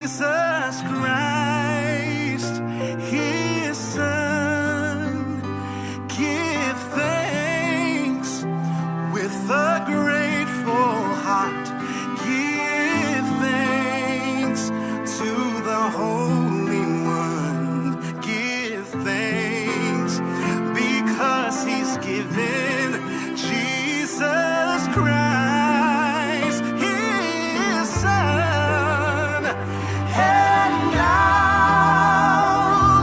Jesus Christ, his son. Give thanks with a grateful heart. Give thanks to the Holy One. Give thanks because he's given Jesus Christ, his son. And now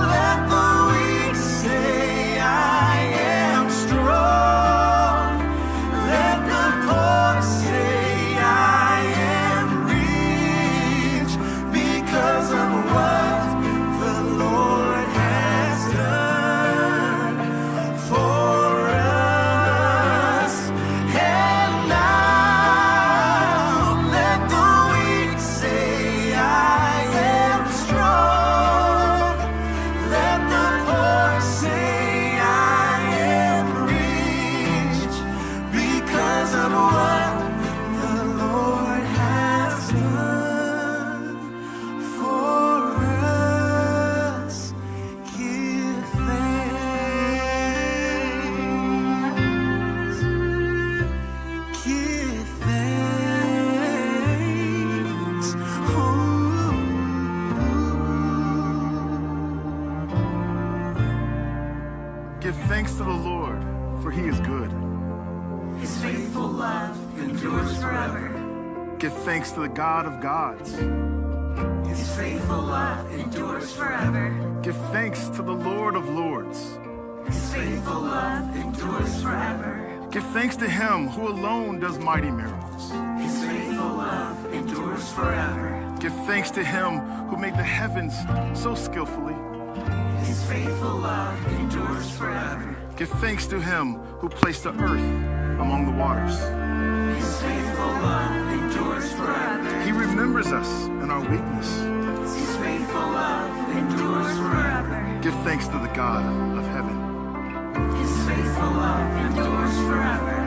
let the weak say, I am strong. Let the poor say, I am rich because of what the Lord has done for us. And now let the weak say, I am strong. Let the poor say, I am rich because of what the Lord has done for us. Give thanks. Give thanks. Give thanks to the Lord, for he is good. His faithful love endures forever. Give thanks to the God of gods. His faithful love endures forever. Give thanks to the Lord of lords. His faithful love endures forever. Give thanks to him who alone does mighty miracles. His faithful love endures forever. Give thanks to him who made the heavens so skillfully. His faithful love endures forever. Give thanks to him who placed the earth among the waters. His faithful love endures forever. He remembers us in our weakness. His faithful love endures forever. Give thanks to the God of heaven. His faithful love endures forever.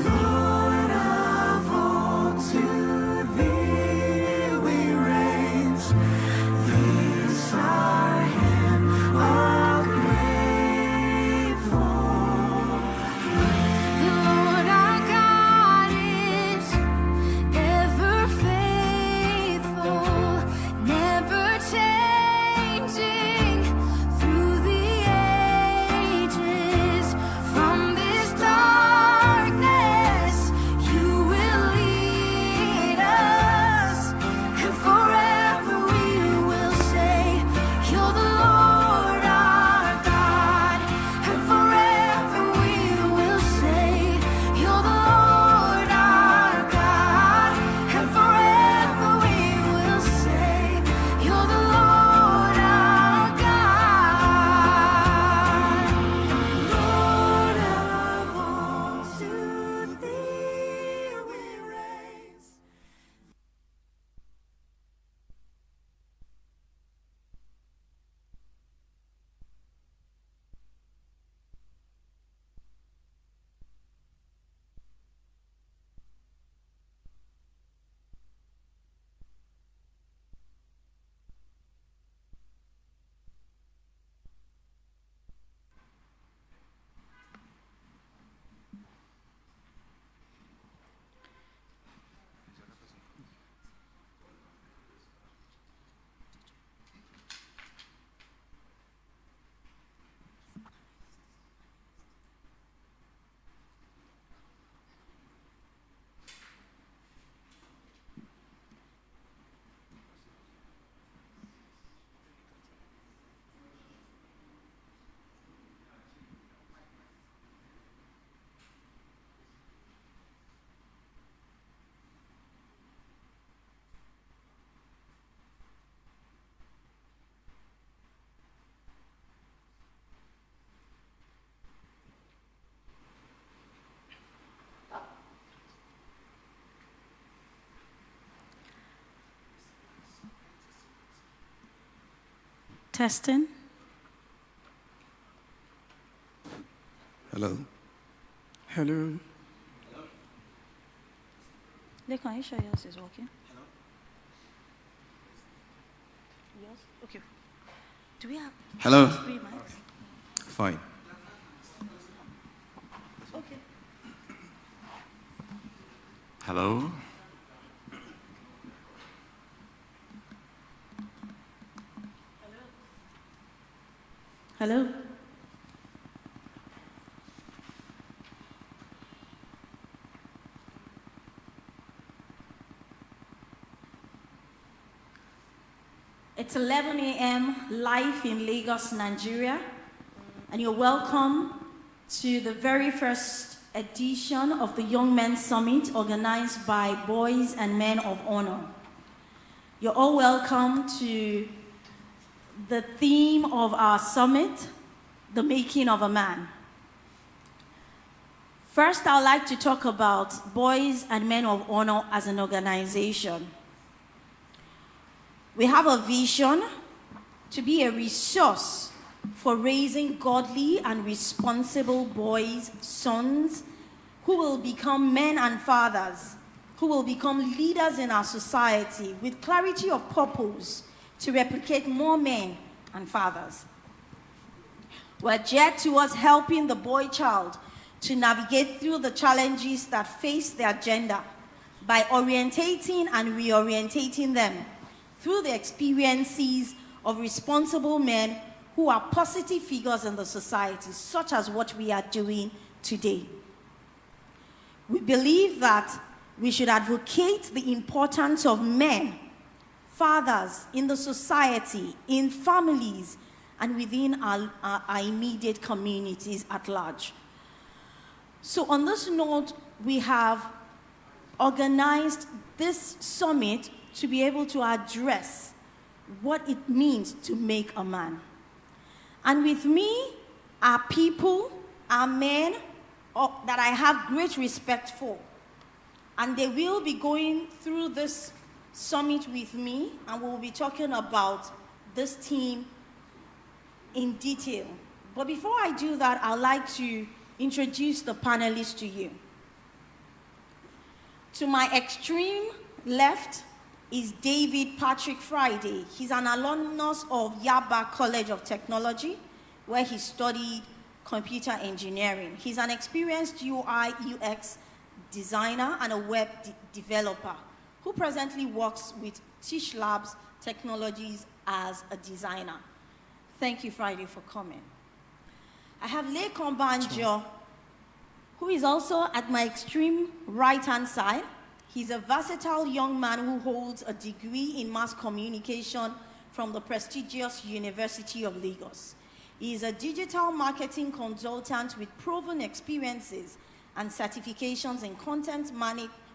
Lord of all, to thee we raise this our hymn of grateful. The Lord our God is ever faithful, never changing through the ages. From this darkness, you will lead us, and forever we will say, You're the Lord our God, and forever we will say, You're the Lord our God, and forever we will say, You're the Lord our God. Lord of all, to thee we raise. Testing. Hello. Hello. Can you sure yours is working? Yours? Okay. Do we have Hello. 3 mics? Fine. Okay. Hello. Hello? It's 11 a.m. live in Lagos, Nigeria, and you're welcome to the very first edition of the Young Men's Summit organized by Boys and Men of Honor. You're all welcome to the theme of our summit, the making of a man. First, I'd like to talk about Boys and Men of Honor as an organization. We have a vision to be a resource for raising godly and responsible boys, sons, who will become men and fathers, who will become leaders in our society with clarity of purpose to replicate more men and fathers. We're geared towards helping the boy child to navigate through the challenges that face their gender by orientating and reorientating them through the experiences of responsible men who are positive figures in the society, such as what we are doing today. We believe that we should advocate the importance of men, fathers in the society, in families, and within our immediate communities at large. So on this note, we have organized this summit to be able to address what it means to make a man. And with me are people, are men that I have great respect for. And they will be going through this summit with me, and we'll be talking about this theme in detail. But before I do that, I'd like to introduce the panelists to you. To my extreme left is David Patrick Friday. He's an alumnus of Yaba College of Technology, where he studied computer engineering. He's an experienced UI UX designer and a web developer who presently works with Tish Labs Technologies as a designer. Thank you, Friday, for coming. I have Lekan Banjo, who is also at my extreme right-hand side. He's a versatile young man who holds a degree in mass communication from the prestigious University of Lagos. He is a digital marketing consultant with proven experiences and certifications in content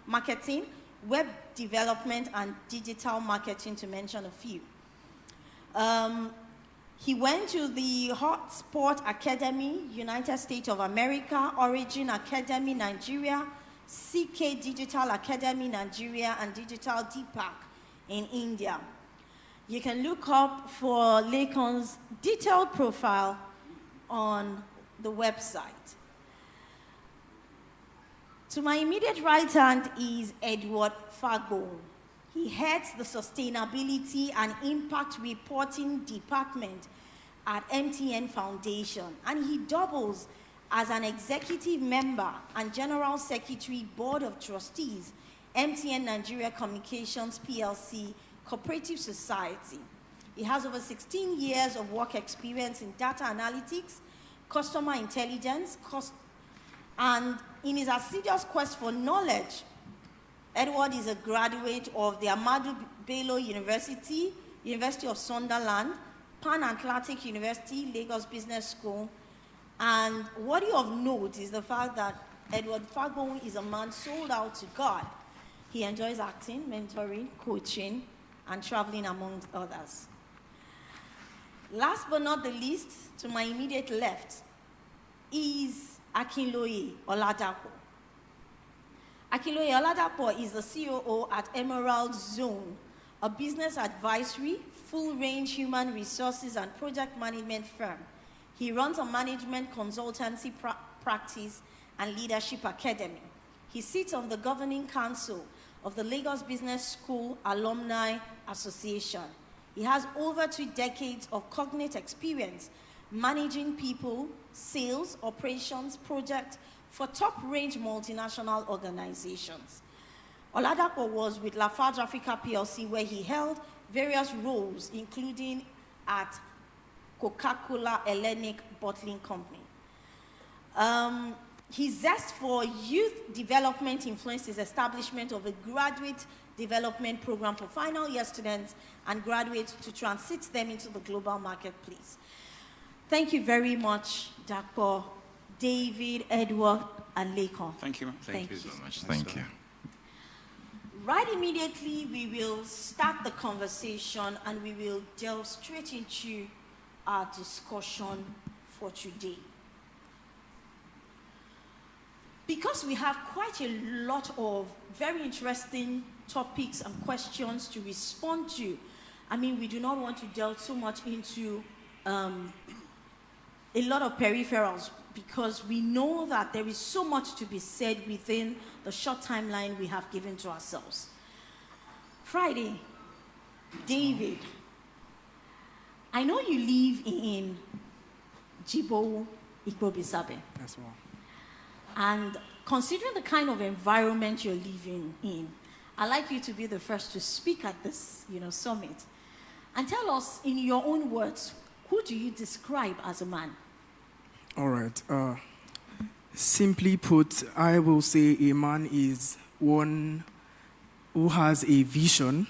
marketing, web development, and digital marketing, to mention a few. He went to the Hotspot Academy, United States of America, Origin Academy, Nigeria, CK Digital Academy, Nigeria, and Digital Deepak in India. You can look up for Lekan's detailed profile on the website. To my immediate right hand is Edward Fagbo. He heads the Sustainability and Impact Reporting Department at MTN Foundation, and he doubles as an executive member and General Secretary, Board of Trustees, MTN Nigeria Communications PLC, Cooperative Society. He has over 16 years of work experience in data analytics, customer intelligence, and in his assiduous quest for knowledge, Edward is a graduate of the Ahmadu Bello University, University of Sunderland, Pan Atlantic University, Lagos Business School. And worthy of note is the fact that Edward Fagbo is a man sold out to God. He enjoys acting, mentoring, coaching, and traveling, among others. Last but not the least, to my immediate left, is Akinloye Oladapo. Akinloye Oladapo is the COO at Emerald Zone, a business advisory, full-range human resources and project management firm. He runs a management consultancy practice and leadership academy. He sits on the governing council of the Lagos Business School Alumni Association. He has over 2 decades of cognate experience managing people, sales, operations, projects for top-range multinational organizations. Oladapo was with Lafarge Africa PLC, where he held various roles, including at Coca-Cola Hellenic Bottling Company. His zest for youth development influenced his establishment of a graduate development program for final year students and graduates to transit them into the global marketplace. Thank you very much, Dr. David, Edward, and Lekon. Thank you. Thank you so much. Thank you. Right immediately, we will start the conversation and we will delve straight into our discussion for today. Because we have quite a lot of very interesting topics and questions to respond to, I mean, we do not want to delve so much into a lot of peripherals, because we know that there is so much to be said within the short timeline we have given to ourselves. Friday, David, I know you live in Jibo, Ikpobisabe. That's well. And considering the kind of environment you're living in, I'd like you to be the first to speak at this, summit. And tell us, in your own words, who do you describe as a man? All right. Simply put, I will say a man is one who has a vision,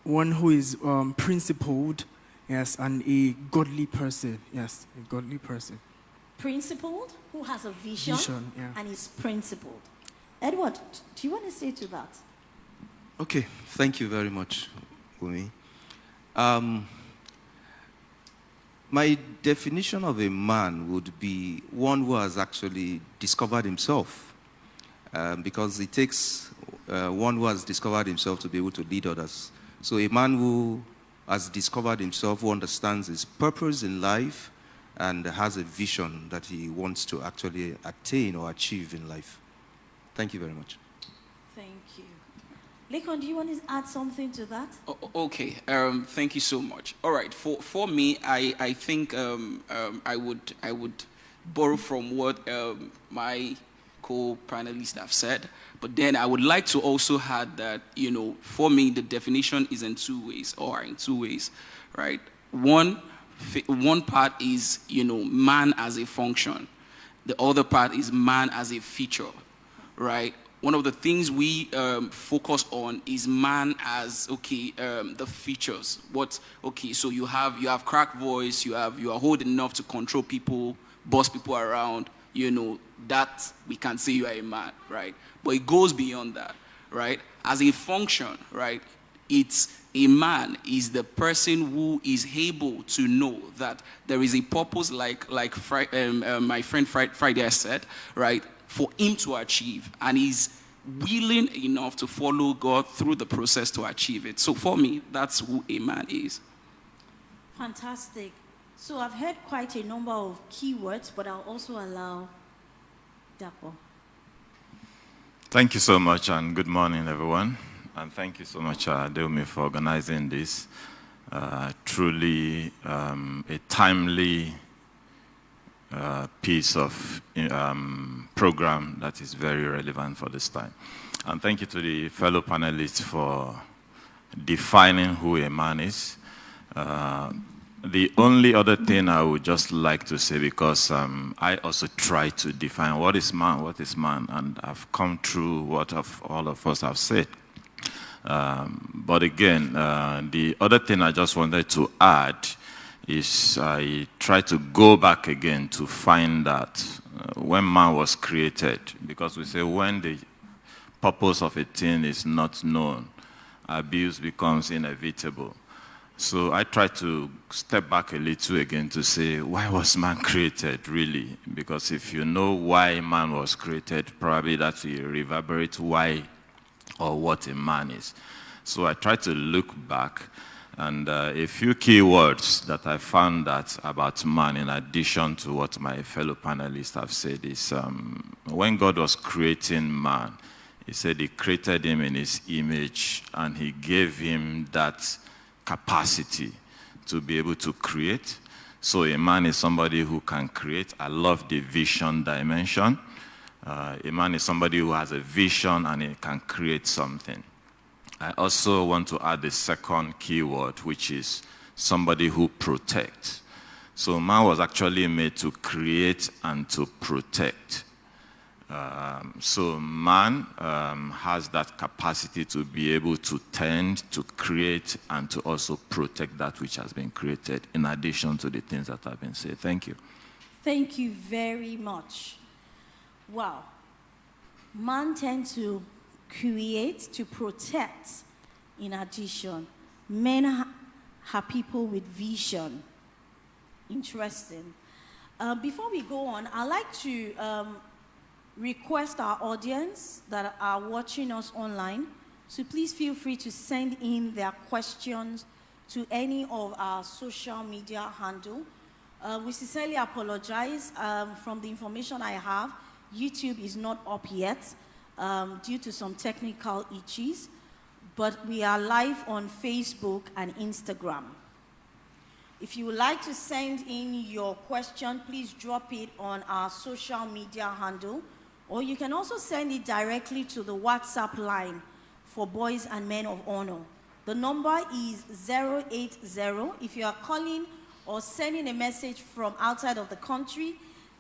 one who is principled, yes, and a godly person. Yes, a godly person. Principled, who has a vision, yeah. and is principled. Edward, do you want to say to that? Okay, thank you very much, Wumi. My definition of a man would be one who has actually discovered himself, because it takes one who has discovered himself to be able to lead others. So a man who has discovered himself, who understands his purpose in life, and has a vision that he wants to actually attain or achieve in life. Thank you very much. Thank you. Lekon, do you want to add something to that? Okay, thank you so much. All right, for me, I think I would borrow from what my co-panelists have said, but then I would like to also add that, for me, the definition is in two ways, right? One part is, man as a function. The other part is man as a feature, right? One of the things we focus on is man as, the features. So you have cracked voice, you are old enough to control people, boss people around, that we can say you are a man, right? But it goes beyond that, right? As a function, right? It's a man is the person who is able to know that there is a purpose, like my friend Friday has said, right, for him to achieve, and he's willing enough to follow God through the process to achieve it. So for me, that's who a man is. Fantastic. So I've heard quite a number of keywords, but I'll also allow Dapo. Thank you so much, and good morning, everyone. And thank you so much, Deumi, for organizing this. Truly a timely piece of program that is very relevant for this time. And thank you to the fellow panelists for defining who a man is. The only other thing I would just like to say, because I also try to define what is man, and I've come through what all of us have said. But again, the other thing I just wanted to add is I try to go back again to find that when man was created, because we say when the purpose of a thing is not known, abuse becomes inevitable. So I try to step back a little again to say, why was man created, really? Because if you know why man was created, probably that will reverberate why or what a man is. So I try to look back And a few key words that I found that about man, in addition to what my fellow panelists have said, is when God was creating man, he said he created him in his image and he gave him that capacity to be able to create. So a man is somebody who can create. I love the vision dimension. A man is somebody who has a vision and he can create something. I also want to add the second key word, which is somebody who protects. So man was actually made to create and to protect. So man has that capacity to be able to tend, to create, and to also protect that which has been created, in addition to the things that have been said. Thank you. Thank you very much. Wow. Man tends to create, to protect, in addition. Men are people with vision. Interesting. Before we go on, I'd like to request our audience that are watching us online to please feel free to send in their questions to any of our social media handle. We sincerely apologize. From the information I have, YouTube is not up yet due to some technical issues, but we are live on Facebook and Instagram. If you would like to send in your question, please drop it on our social media handle, or you can also send it directly to the WhatsApp line for Boys and Men of Honor. The number is 080. If you are calling or sending a message from outside of the country,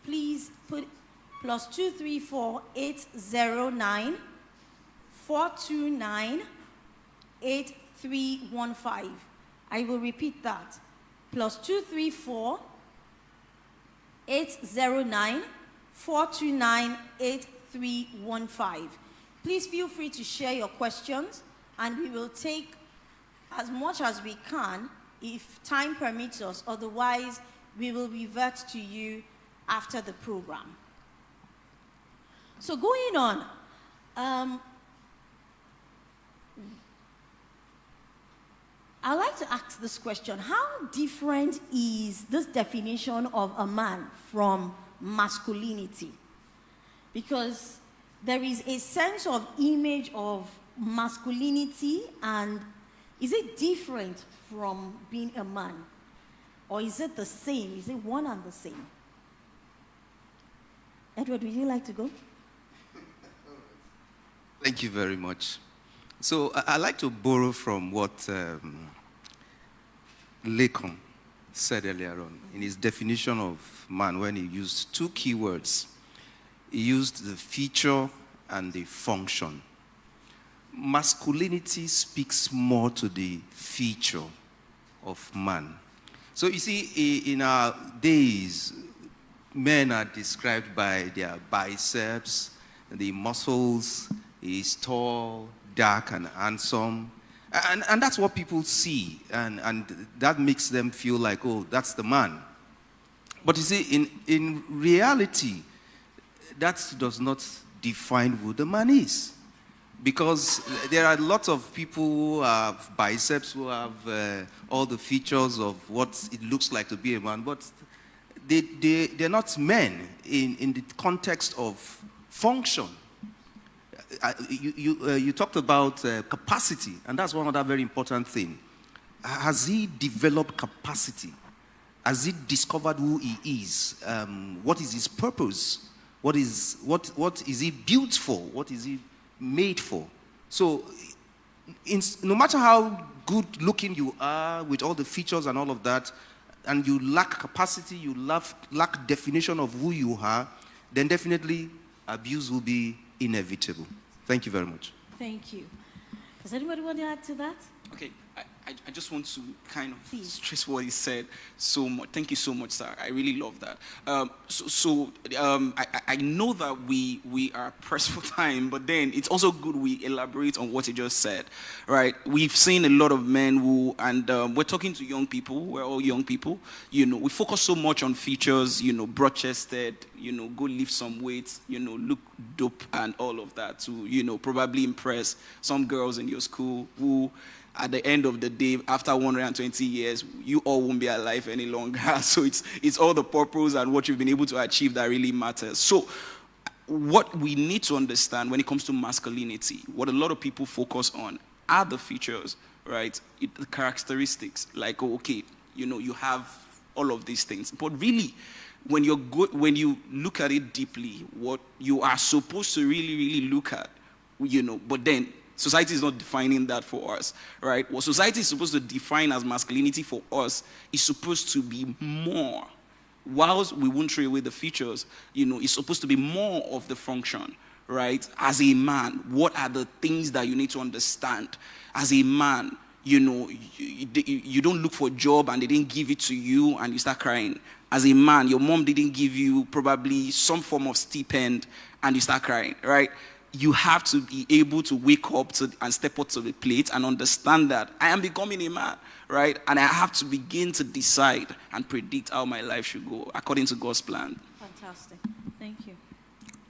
please put +234 809 429 8315. I will repeat that. +234 809 429 8315. Please feel free to share your questions, and we will take as much as we can if time permits us. Otherwise, we will revert to you after the program. So going on, I'd like to ask this question. How different is this definition of a man from masculinity? Because there is a sense of image of masculinity, and is it different from being a man? Or is it the same? Is it one and the same? Edward, would you like to go? Thank you very much. So I'd like to borrow from what Lekon said earlier on in his definition of man, when he used two key words. He used the feature and the function. Masculinity speaks more to the feature of man. So you see, in our days, men are described by their biceps, the muscles. He's tall, dark, and handsome. And that's what people see. And that makes them feel like, oh, that's the man. But you see, in reality, that does not define who the man is. Because there are lots of people who have biceps, who have all the features of what it looks like to be a man, but they're not men in the context of function. You talked about capacity, and that's one other very important thing. Has he developed capacity? Has he discovered who he is? What is his purpose? What is he built for? What is he made for? So, no matter how good looking you are with all the features and all of that, and you lack capacity, you lack definition of who you are, then definitely abuse will be inevitable. Thank you very much. Thank you. Does anybody want to add to that? Okay, I just want to kind of stress what he said so much. Thank you so much, sir. I really love that. I know that we are pressed for time, but then it's also good we elaborate on what he just said, right? We've seen a lot of men who, and we're talking to young people, we're all young people, we focus so much on features, broad-chested, go lift some weights, look dope and all of that to, probably impress some girls in your school who at the end of the day, after 120 years, you all won't be alive any longer. So it's all the purpose and what you've been able to achieve that really matters. So what we need to understand when it comes to masculinity, what a lot of people focus on are the features, right? The characteristics, like, okay, you have all of these things. But really, when you look at it deeply, what you are supposed to really look at, but then society is not defining that for us, right? What society is supposed to define as masculinity for us is supposed to be more. Whilst we won't throw away the features, it's supposed to be more of the function, right? As a man, what are the things that you need to understand? As a man, you don't look for a job and they didn't give it to you and you start crying. As a man, your mom didn't give you probably some form of stipend and you start crying, right? You have to be able to wake up and step up to the plate and understand that I am becoming a man, right? And I have to begin to decide and predict how my life should go according to God's plan. Fantastic. Thank you.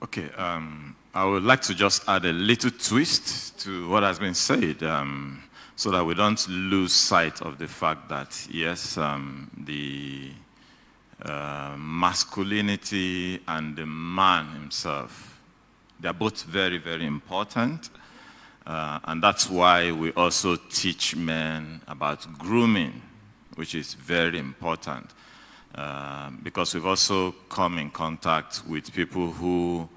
Okay, I would like to just add a little twist to what has been said, so that we don't lose sight of the fact that, yes, the masculinity and the man himself, they are both very, very important. And that's why we also teach men about grooming, which is very important. Because we've also come in contact with people who,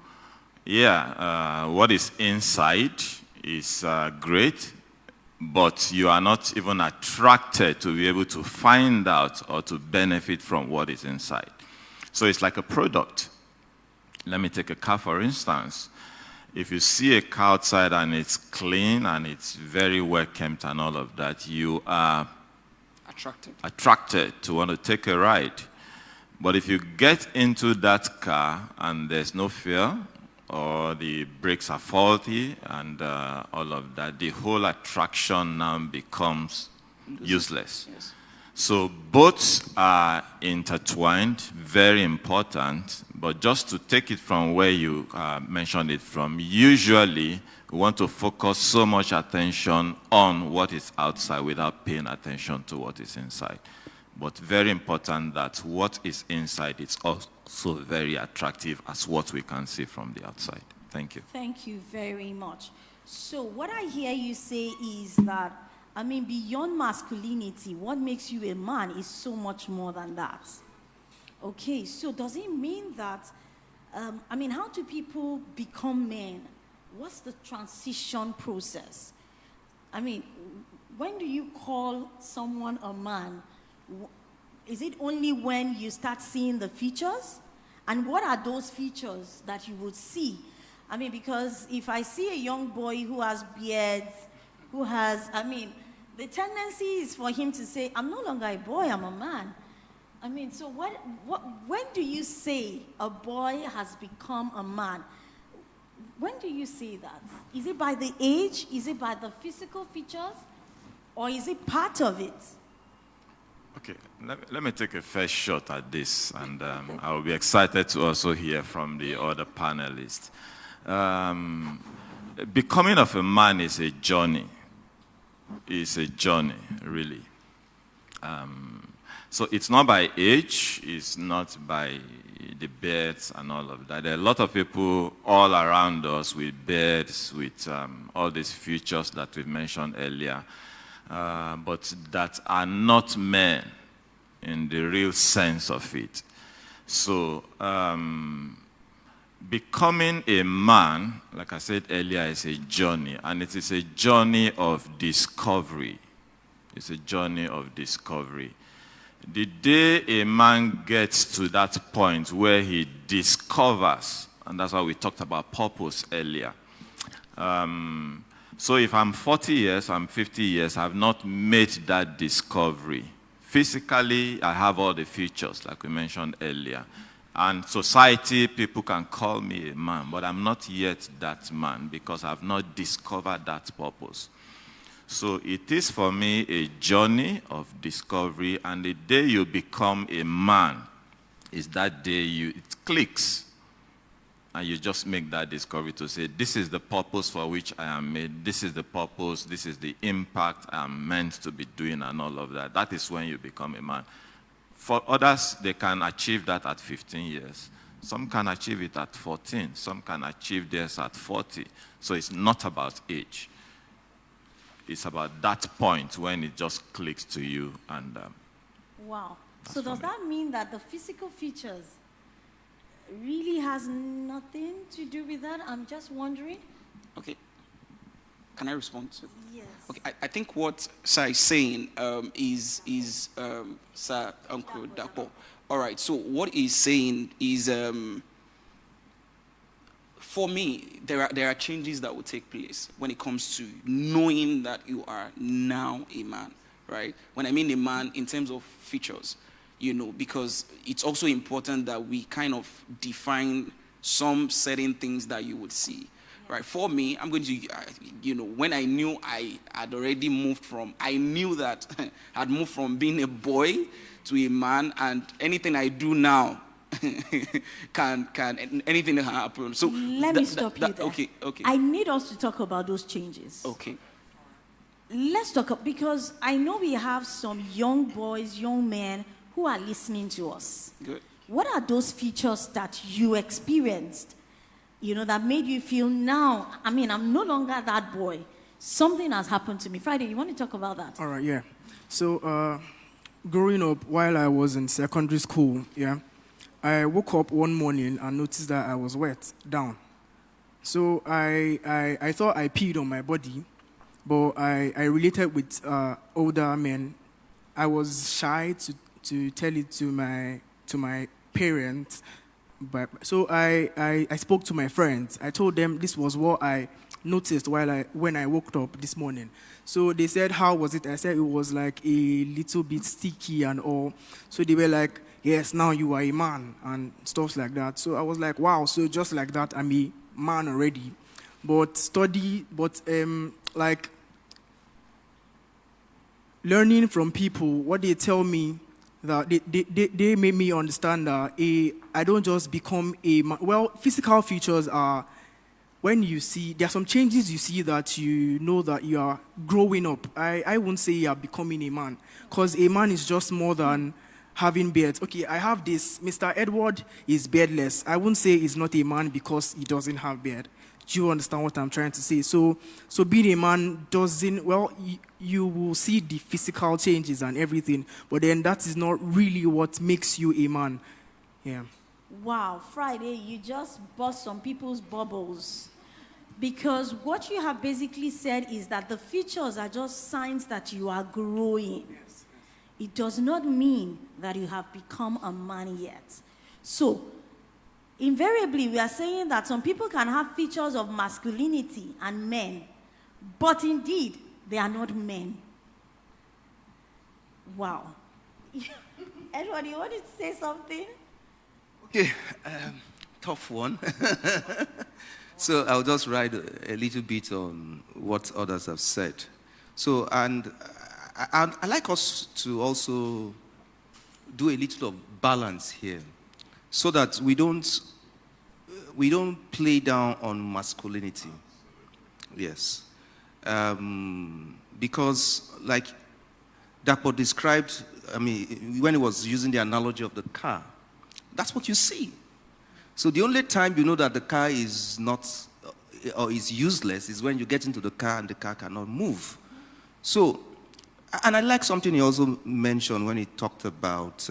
what is inside is great, but you are not even attracted to be able to find out or to benefit from what is inside. So it's like a product. Let me take a car, for instance. If you see a car outside and it's clean and it's very well kept and all of that, you are attracted to want to take a ride. But if you get into that car and there's no fuel, or the brakes are faulty and all of that, the whole attraction now becomes useless. Yes. So both are intertwined, very important, but just to take it from where you mentioned it from, usually we want to focus so much attention on what is outside without paying attention to what is inside. But very important that what is inside is also very attractive as what we can see from the outside. Thank you. Thank you very much. So what I hear you say is that, beyond masculinity, what makes you a man is so much more than that. Okay, so does it mean that, how do people become men? What's the transition process? When do you call someone a man? Is it only when you start seeing the features? And what are those features that you would see? Because if I see a young boy who has beards, who has, the tendency is for him to say, I'm no longer a boy, I'm a man. So when do you say a boy has become a man? When do you say that? Is it by the age? Is it by the physical features? Or is it part of it? Okay, let me take a first shot at this, and I will be excited to also hear from the other panelists. Becoming of a man is a journey. It's a journey, really. So it's not by age, it's not by the beards and all of that. There are a lot of people all around us with beards, with all these features that we mentioned earlier. But that are not men in the real sense of it. So, becoming a man, like I said earlier, is a journey, and it is a journey of discovery. It's a journey of discovery. The day a man gets to that point where he discovers, and that's why we talked about purpose earlier. So if I'm 40 years, I'm 50 years, I've not made that discovery. Physically, I have all the features, like we mentioned earlier. And society, people can call me a man, but I'm not yet that man because I've not discovered that purpose. So it is for me a journey of discovery, and the day you become a man is that day it clicks. and you just make that discovery to say, this is the purpose for which I am made, this is the purpose, this is the impact I'm meant to be doing and all of that, that is when you become a man. For others, they can achieve that at 15 years. Some can achieve it at 14. Some can achieve theirs at 40. So it's not about age. It's about that point when it just clicks to you. And Wow. So does that mean that the physical features really has nothing to do with that? I'm just wondering. Okay. Can I respond to? Yes. Okay, I think what Sir is saying is Sir Uncle Dapo. All right, so what he's saying is, for me, there are changes that will take place when it comes to knowing that you are now a man, right? When I mean a man in terms of features, you know, because it's also important that we kind of define some certain things that you would see. Right, for me, I'm going to, you know, when I knew I had already moved from, I knew that I'd moved from being a boy to a man, and anything I do now can anything can happen. So let me stop you there. Okay. I need us to talk about those changes. Okay. Let's talk, because I know we have some young boys, young men who are listening to us. Good. What are those features that you experienced, you know, that made you feel now, I mean, I'm no longer that boy. Something has happened to me. Friday, you want to talk about that? All right, yeah. So, growing up, while I was in secondary school, yeah, I woke up one morning and noticed that I was wet down. So I thought I peed on my body, but I related with older men. I was shy to tell it to my parents. But so I spoke to my friends. I told them this was what I noticed when I woke up this morning. So they said, how was it? I said it was like a little bit sticky and all. So they were like, yes, now you are a man and stuff like that. So I was like, wow, so just like that, I'm a man already. But like learning from people, what they tell me, that they made me understand that I don't just become a man. Well, physical features are when you see, there are some changes you see that you know that you are growing up. I won't say you are becoming a man, because a man is just more than having beards. Okay, I have this, Mr. Edward is beardless. I won't say he's not a man because he doesn't have beard. Do you understand what I'm trying to say? So being a man doesn't, well, you will see the physical changes and everything, but then that is not really what makes you a man. Yeah. Wow, Friday, you just bust some people's bubbles. Because what you have basically said is that the features are just signs that you are growing. Yes. It does not mean that you have become a man yet. So, invariably, we are saying that some people can have features of masculinity and men, but indeed, they are not men. Wow. Edward, you wanted to say something? Okay, tough one. So I'll just write a little bit on what others have said. So, and I like us to also do a little of balance here, so that we don't play down on masculinity. Yes. Because like Dapo described, I mean, when he was using the analogy of the car, that's what you see. So the only time you know that the car is not, or is useless, is when you get into the car and the car cannot move. So, and I like something he also mentioned when he talked about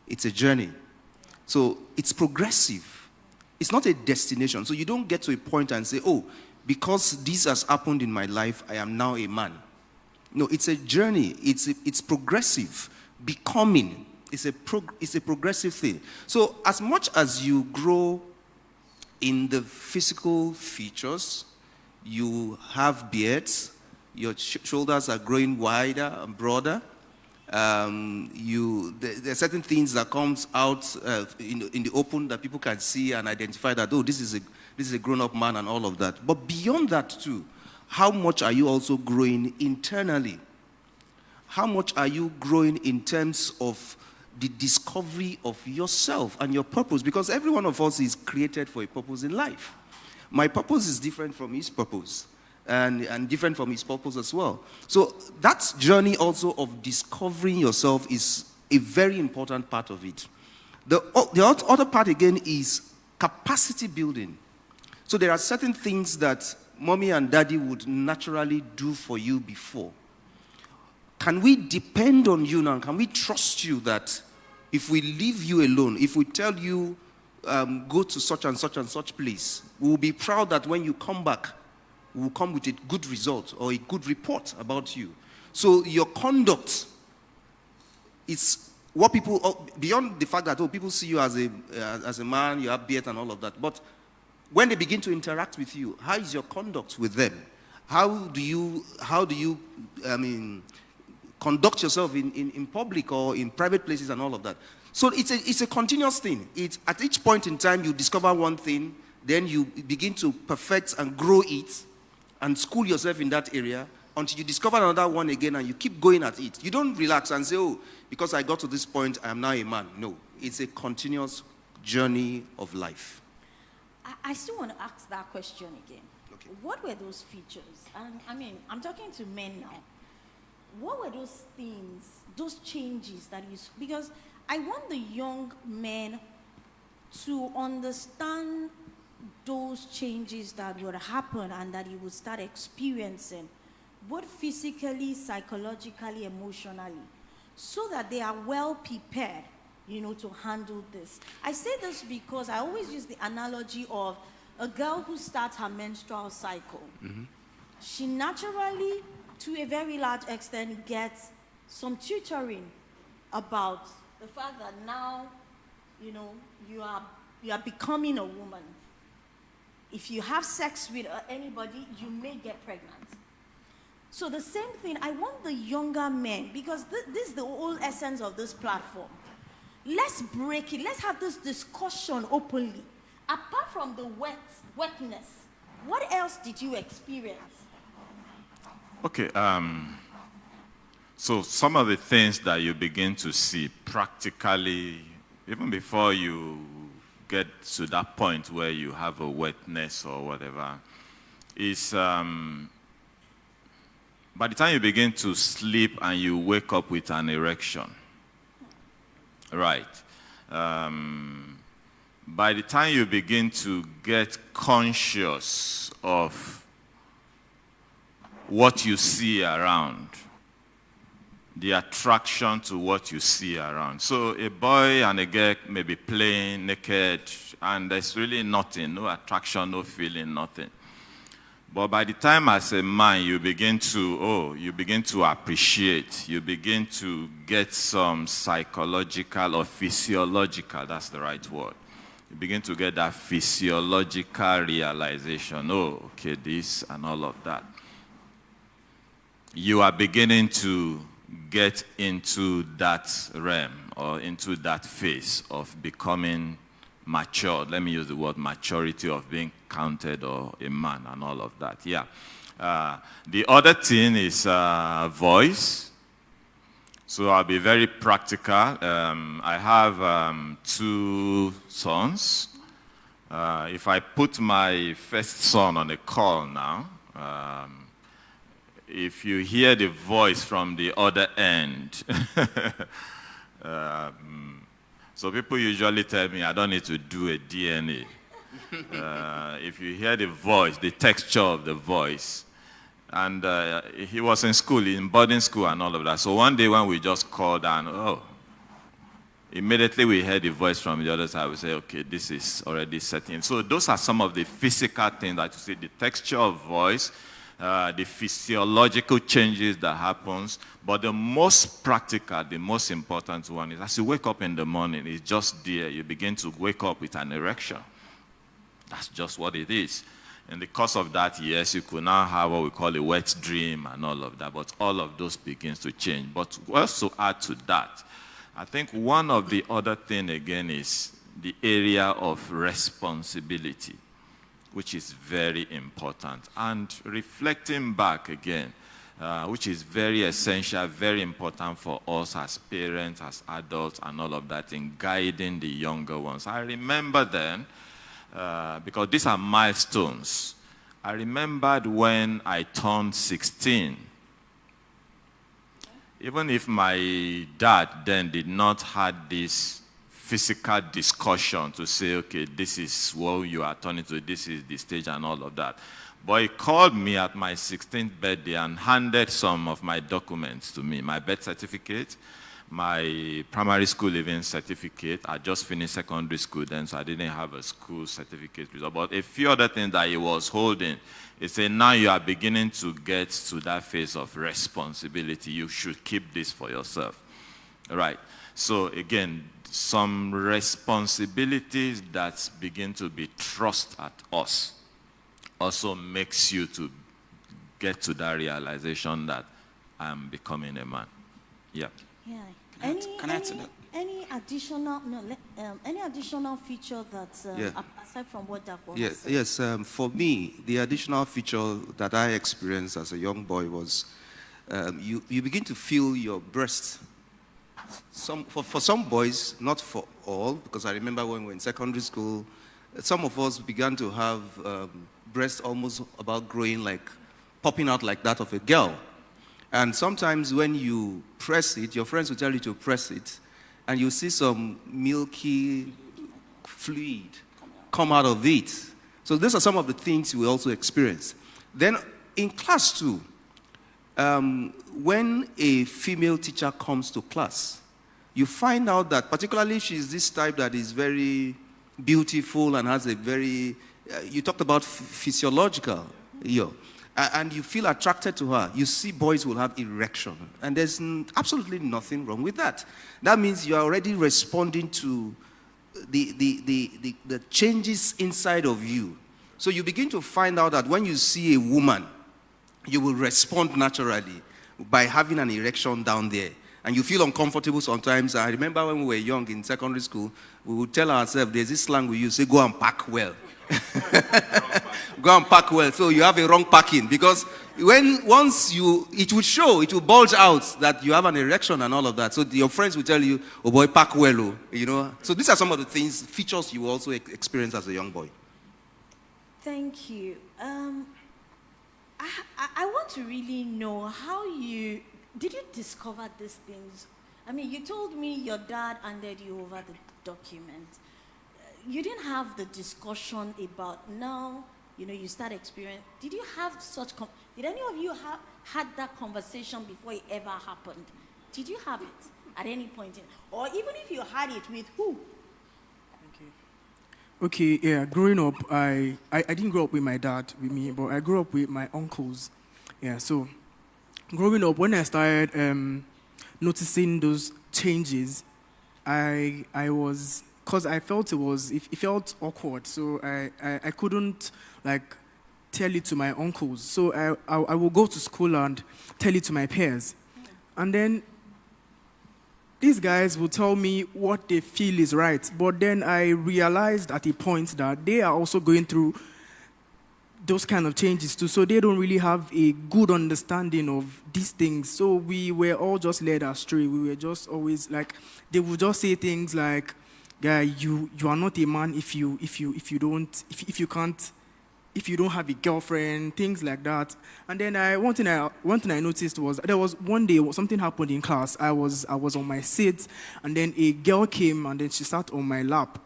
it's a journey. So it's progressive. It's not a destination. So you don't get to a point and say, oh, because this has happened in my life, I am now a man. No, it's a journey. It's progressive. Becoming. It's a progressive thing. So as much as you grow in the physical features, you have beards, your shoulders are growing wider and broader. There are certain things that comes out in the open that people can see and identify that, oh, this is a grown-up man and all of that. But beyond that too, how much are you also growing internally? How much are you growing in terms of the discovery of yourself and your purpose, because every one of us is created for a purpose in life. My purpose is different from his purpose, and different from his purpose as well. So that journey also of discovering yourself is a very important part of it. The other part again is capacity building. So there are certain things that mommy and daddy would naturally do for you before. Can we depend on you now? Can we trust you that if we leave you alone, if we tell you, go to such and such place, we will be proud that when you come back, we will come with a good result or a good report about you. So your conduct is what people, beyond the fact that people see you as a man, you have beard and all of that, but when they begin to interact with you, how is your conduct with them? How do you conduct yourself in public or in private places and all of that? So it's a continuous thing. At each point in time, you discover one thing, then you begin to perfect and grow it and school yourself in that area until you discover another one again and you keep going at it. You don't relax and say, oh, because I got to this point, I am now a man. No, it's a continuous journey of life. I still want to ask that question again. Okay. What were those features? I'm talking to men now. What were those things, those changes that you... Because I want the young men to understand those changes that would happen and that you would start experiencing, both physically, psychologically, emotionally, so that they are well prepared, to handle this. I say this because I always use the analogy of a girl who starts her menstrual cycle. Mm-hmm. She naturally, to a very large extent, gets some tutoring about the fact that now, you are becoming a woman. If you have sex with anybody, you may get pregnant. So the same thing, I want the younger men, because this is the whole essence of this platform. Let's break it. Let's have this discussion openly. Apart from the wetness, what else did you experience? Okay, so some of the things that you begin to see practically, even before you get to that point where you have a wetness or whatever, is by the time you begin to sleep and you wake up with an erection, right? By the time you begin to get conscious of what you see around, the attraction to what you see around. So a boy and a girl may be playing naked and there's really nothing, no attraction, no feeling, nothing. But by the time as a man you begin to appreciate, you begin to get some psychological or physiological, that's the right word. You begin to get that physiological realization, oh, okay, this and all of that. You are beginning to get into that realm or into that phase of becoming mature. Let me use the word maturity, of being counted or a man and all of that. Yeah. The other thing is voice. So I'll be very practical. I have 2 sons. If I put my first son on a call now, if you hear the voice from the other end, so people usually tell me I don't need to do a DNA. If you hear the voice, the texture of the voice, and he was in school, in boarding school and all of that. So one day when we just called and immediately we heard the voice from the other side, we say, okay, this is already setting. So those are some of the physical things that you see, the texture of voice, the physiological changes that happens, but the most practical, the most important one is as you wake up in the morning, it's just there. You begin to wake up with an erection. That's just what it is. In the course of that, yes, you could now have what we call a wet dream and all of that, but all of those begins to change. But also add to that, I think one of the other thing again is the area of responsibility, which is very important. And reflecting back again, which is very essential, very important for us as parents, as adults, and all of that in guiding the younger ones. I remember then, because these are milestones, I remembered when I turned 16. Even if my dad then did not have this physical discussion to say, okay, this is what you are turning to, this is the stage and all of that. But he called me at my 16th birthday and handed some of my documents to me, my birth certificate, my primary school leaving certificate. I just finished secondary school then, so I didn't have a school certificate. But a few other things that he was holding. He said, now you are beginning to get to that phase of responsibility. You should keep this for yourself. Right. So again, some responsibilities that begin to be thrust at us also makes you to get to that realization that I'm becoming a man. Yeah. Yeah. Can I add to that? Any additional feature that aside from what Dapo has said? Yes. For me, the additional feature that I experienced as a young boy was you begin to feel your breast. For some boys, not for all, because I remember when we were in secondary school, some of us began to have breasts almost about growing like, popping out like that of a girl. And sometimes when you press it, your friends will tell you to press it, and you see some milky fluid come out of it. So these are some of the things we also experience. Then in class 2, when a female teacher comes to class, you find out that particularly she's this type that is very beautiful and has a very, you talked about physiological, and you feel attracted to her. You see boys will have erection, and there's absolutely nothing wrong with that. That means you are already responding to the changes inside of you. So you begin to find out that when you see a woman, you will respond naturally by having an erection down there. And you feel uncomfortable sometimes. I remember when we were young in secondary school, we would tell ourselves, there's this slang we use, say, go and pack well. Go and pack well. So you have a wrong packing, because it will show, it will bulge out that you have an erection and all of that. So your friends will tell you, oh boy, pack well, you know. So these are some of the features you will also experience as a young boy. Thank you. I want to really know how did you discover these things? I mean, you told me your dad handed you over the document. You didn't have the discussion about now, you start experiencing. Did you have did any of you had that conversation before it ever happened? Did you have it at any point or even if you had it, with who? Okay, yeah, growing up, I didn't grow up with my dad, with me, but I grew up with my uncles. Yeah, so growing up, when I started noticing those changes, I was, because I felt it felt awkward, so I couldn't, tell it to my uncles. So I will go to school and tell it to my peers. And then these guys will tell me what they feel is right. But then I realized at a point that they are also going through those kind of changes too. So they don't really have a good understanding of these things. So we were all just led astray. We were just always they would just say things like, guy, you are not a man if you don't have a girlfriend, things like that. And then one thing I noticed was there was one day something happened in class. I was on my seat, and then a girl came and then she sat on my lap.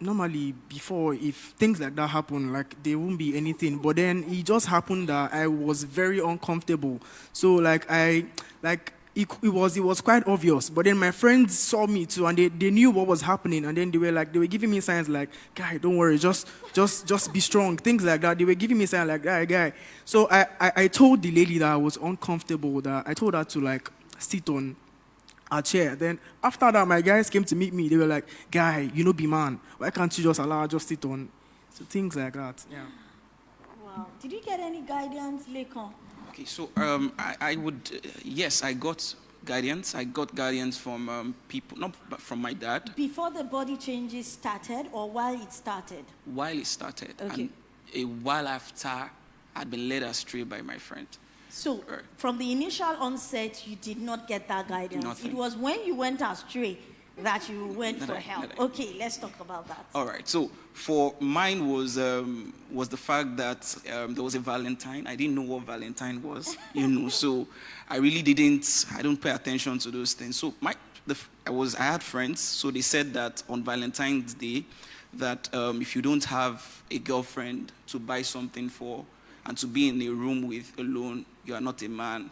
Normally before, if things like that happen, there won't be anything. But then it just happened that I was very uncomfortable. So it was quite obvious. But then my friends saw me too, and they knew what was happening, and then they were giving me signs like, guy, don't worry, just be strong, things like that. They were giving me signs like, guy. So I told the lady that I was uncomfortable, that I told her to sit on a chair. Then after that, my guys came to meet me. They were like, guy, be man. Why can't you just allow her just sit on? So things like that. Yeah. Wow. Did you get any guidance, Lekon? Okay, so I would, yes, I got guidance. I got guidance from people, not from my dad. Before the body changes started or while it started? While it started. Okay. And a while after had been led astray by my friend. So, from the initial onset, you did not get that guidance. Nothing. It was when you went astray that you went for That I- help. that I- Okay, let's talk about that. All right. So for mine was the fact that there was a Valentine. I didn't know what Valentine was, So I really didn't. I don't pay attention to those things. So I had friends. So they said that on Valentine's Day, that if you don't have a girlfriend to buy something for and to be in a room with alone, you are not a man.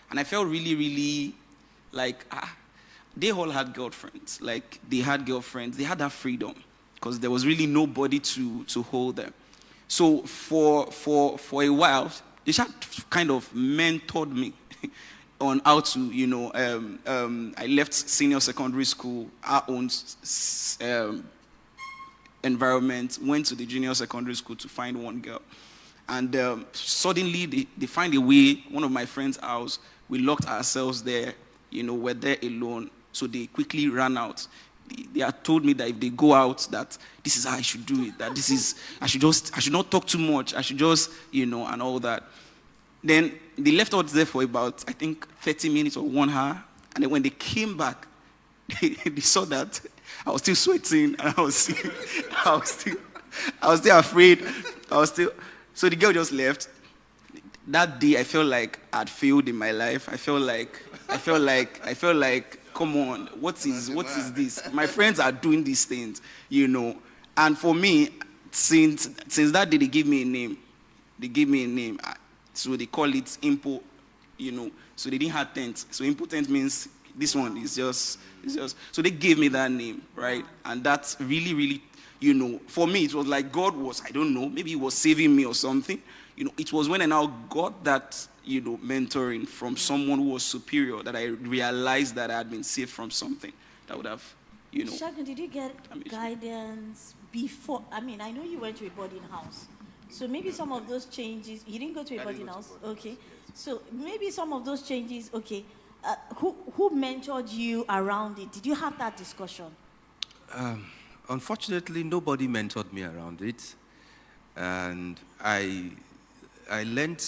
And I felt really, really like they all had girlfriends. Like they had girlfriends. They had that freedom because there was really nobody to hold them. So for a while, they kind of mentored me on how to, I left senior secondary school, our own environment, went to the junior secondary school to find one girl. And suddenly they find a way, one of my friend's house, we locked ourselves there, we're there alone. So they quickly ran out. They had told me that if they go out, that this is how I should do it, that I should not talk too much, I should just, and all that. Then they left us there for about, I think, 30 minutes or 1 hour. And then when they came back, they saw that I was still sweating and I was still afraid. So the girl just left. That day, I felt like I'd failed in my life. I felt like, come on, what is this? My friends are doing these things, And for me, since that day, they gave me a name. So they call it impo, So they didn't have tent. So impotent means this one is just. So they gave me that name, right? And that's really, really, for me, it was like God was, I don't know, maybe he was saving me or something. It was when I now got that, mentoring from someone who was superior that I realized that I had been saved from something that would have, Shagun, did you get guidance before? I know you went to a boarding house. So maybe some of those changes, you didn't go to a boarding house? Okay. So maybe some of those changes, okay. Who mentored you around it? Did you have that discussion? Unfortunately, nobody mentored me around it. And I learned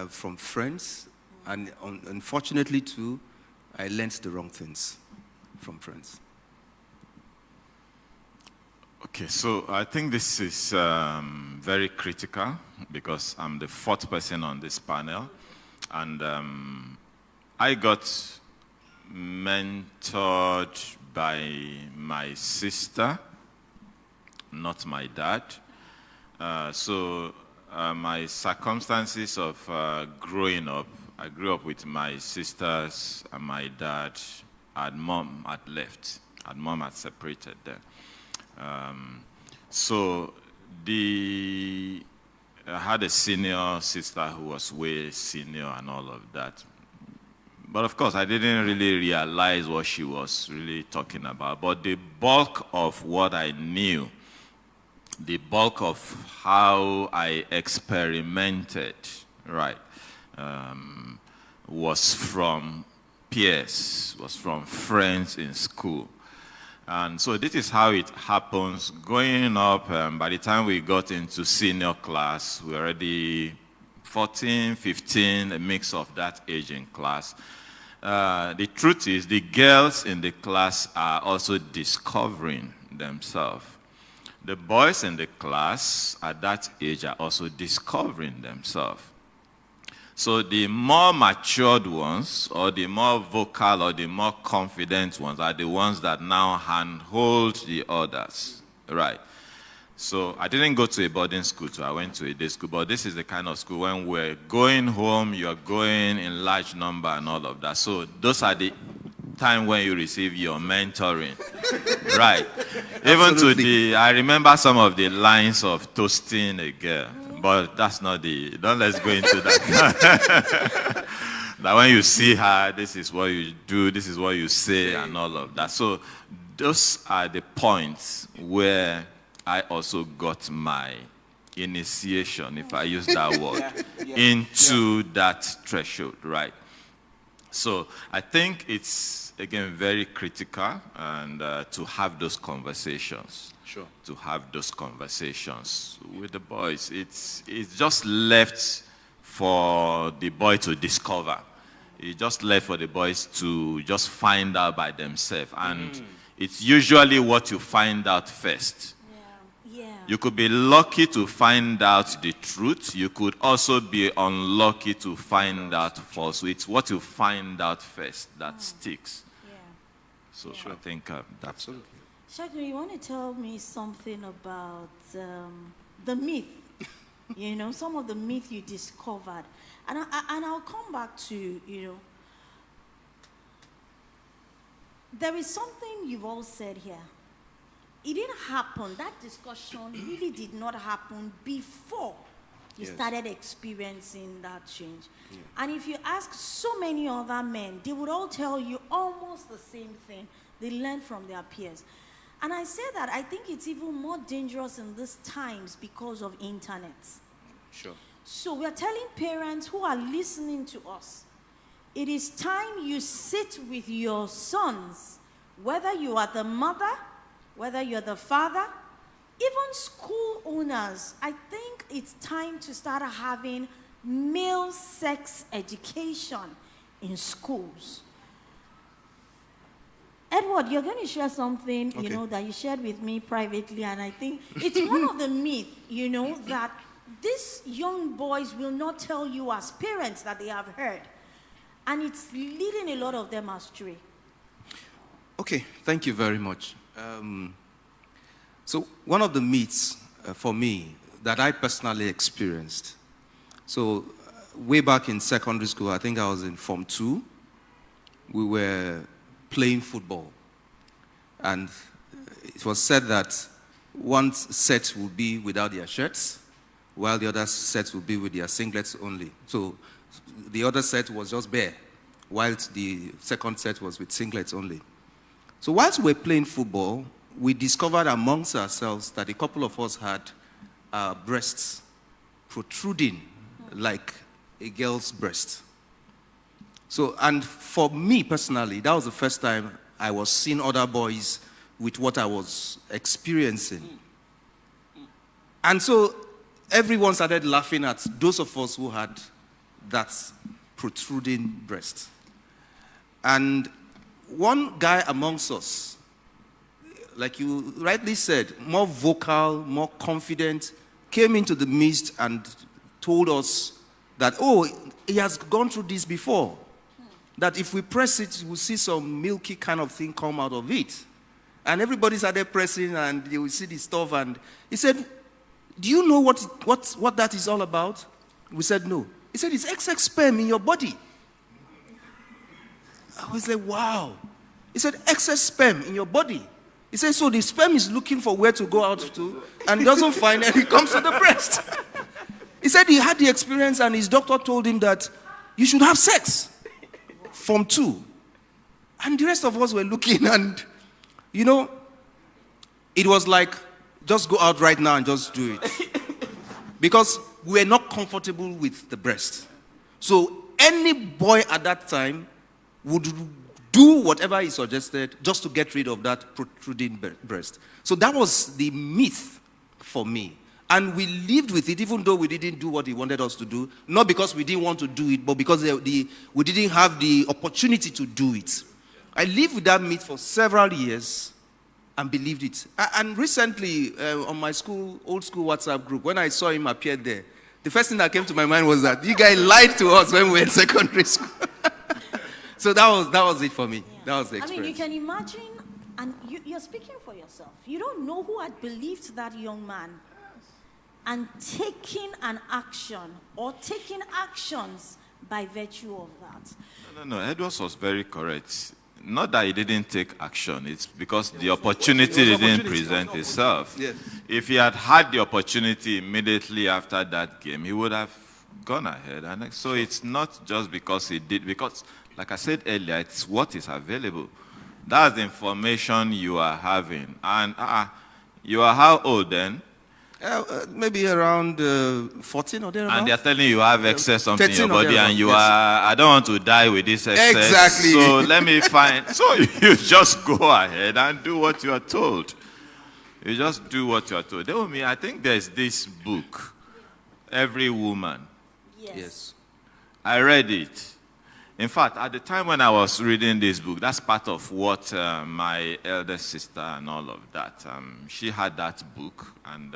from friends. And unfortunately, too, I learned the wrong things from friends. Okay, so I think this is very critical because I'm the fourth person on this panel. And I got mentored by my sister, not my dad. So my circumstances of growing up, I grew up with my sisters and my dad, and mom had left, and mom had separated them. So I had a senior sister who was way senior and all of that. But of course, I didn't really realize what she was really talking about. But the bulk of what I knew, the bulk of how I experimented, right, was from peers, was from friends in school. And so this is how it happens. Going up, by the time we got into senior class, we were already 14, 15, a mix of that age in class. The truth is, the girls in the class are also discovering themselves. The boys in the class at that age are also discovering themselves. So the more matured ones, or the more vocal, or the more confident ones are the ones that now handhold the others, right? So I didn't go to a boarding school, so I went to a day school, but this is the kind of school when we're going home, you're going in large number and all of that. So those are the time when you receive your mentoring, right? Even I remember some of the lines of toasting a girl, but that's not let's go into that. That when you see her, this is what you do, this is what you say, and all of that. So those are the points where I also got my initiation, if I use that word, into that threshold, right? So I think it's, again, very critical and to have those conversations. Sure. To have those conversations with the boys. It's just left for the boy to discover. It's just left for the boys to just find out by themselves. And it's usually what you find out first. Yeah. You could be lucky to find out the truth. You could also be unlucky to find out false. It's what you find out first that sticks. Yeah. So I think that's Absolutely. Shagri, you want to tell me something about the myth? You know, some of the myth you discovered. And I'll come back to, you know, there is something you've all said here. It didn't happen. That discussion really did not happen before you Yes. started experiencing that change. And if you ask so many other men, they would all tell you almost the same thing. They learn from their peers. And I say that I think it's even more dangerous in these times because of internet. Sure. So we are telling parents who are listening to us, it is time you sit with your sons, whether you are the mother, whether you're the father, even school owners. I think it's time to start having male sex education in schools. Edward, you're going to share something, you Okay. know, that you shared with me privately, and I think it's one of the myths, you know, that these young boys will not tell you as parents that they have heard. And it's leading a lot of them astray. Okay, thank you very much. So one of the myths for me that I personally experienced. So way back in secondary school, I think I was in Form 2, we were playing football. And it was said that one set would be without their shirts, while the other set would be with their singlets only. So the other set was just bare, whilst the second set was with singlets only. So whilst we were playing football, we discovered amongst ourselves that a couple of us had our breasts protruding like a girl's breast. So, and for me personally, that was the first time I was seeing other boys with what I was experiencing. And so everyone started laughing at those of us who had that protruding breast. And one guy amongst us, like you rightly said, more vocal, more confident, came into the midst and told us that, oh, he has gone through this before. That if we press it, we'll see some milky kind of thing come out of it. And everybody started pressing and you will see the stuff. And he said, do you know what that is all about? We said, no. He said, it's excess sperm in your body. I was like, wow. He said, excess sperm in your body. He said, so the sperm is looking for where to go out to and doesn't find it, and it comes to the breast. He said he had the experience and his doctor told him that you should have sex. Form 2. And the rest of us were looking and, you know, it was like, just go out right now and just do it. Because we were not comfortable with the breast. So any boy at that time would do whatever he suggested just to get rid of that protruding breast. So that was the myth for me. And we lived with it even though we didn't do what he wanted us to do. Not because we didn't want to do it, but because we didn't have the opportunity to do it. I lived with that myth for several years and believed it. And recently, on my old school WhatsApp group, when I saw him appear there, the first thing that came to my mind was that you guys lied to us when we were in secondary school. So that was it for me. Yeah. That was the I experience. mean, you can imagine, and you're speaking for yourself. You don't know who had believed that young man and taking an action or taking actions by virtue of that. No. Edwards was very correct. Not that he didn't take action, it's because the opportunity didn't present itself. Yes. If he had had the opportunity immediately after that game, he would have gone ahead. And so it's not just because he did, because, like I said earlier, it's what is available. That's the information you are having. And you are how old then? Maybe around 14 or thereabouts. And they're telling you have excess something in your 13 or body, and you thereabouts, yes. are, I don't want to die with this excess. Exactly. So let me find. So you just go ahead and do what you are told. You just do what you are told. I think there's this book, Every Woman. Yes. I read it. In fact, at the time when I was reading this book, that's part of what my elder sister and all of that, she had that book. And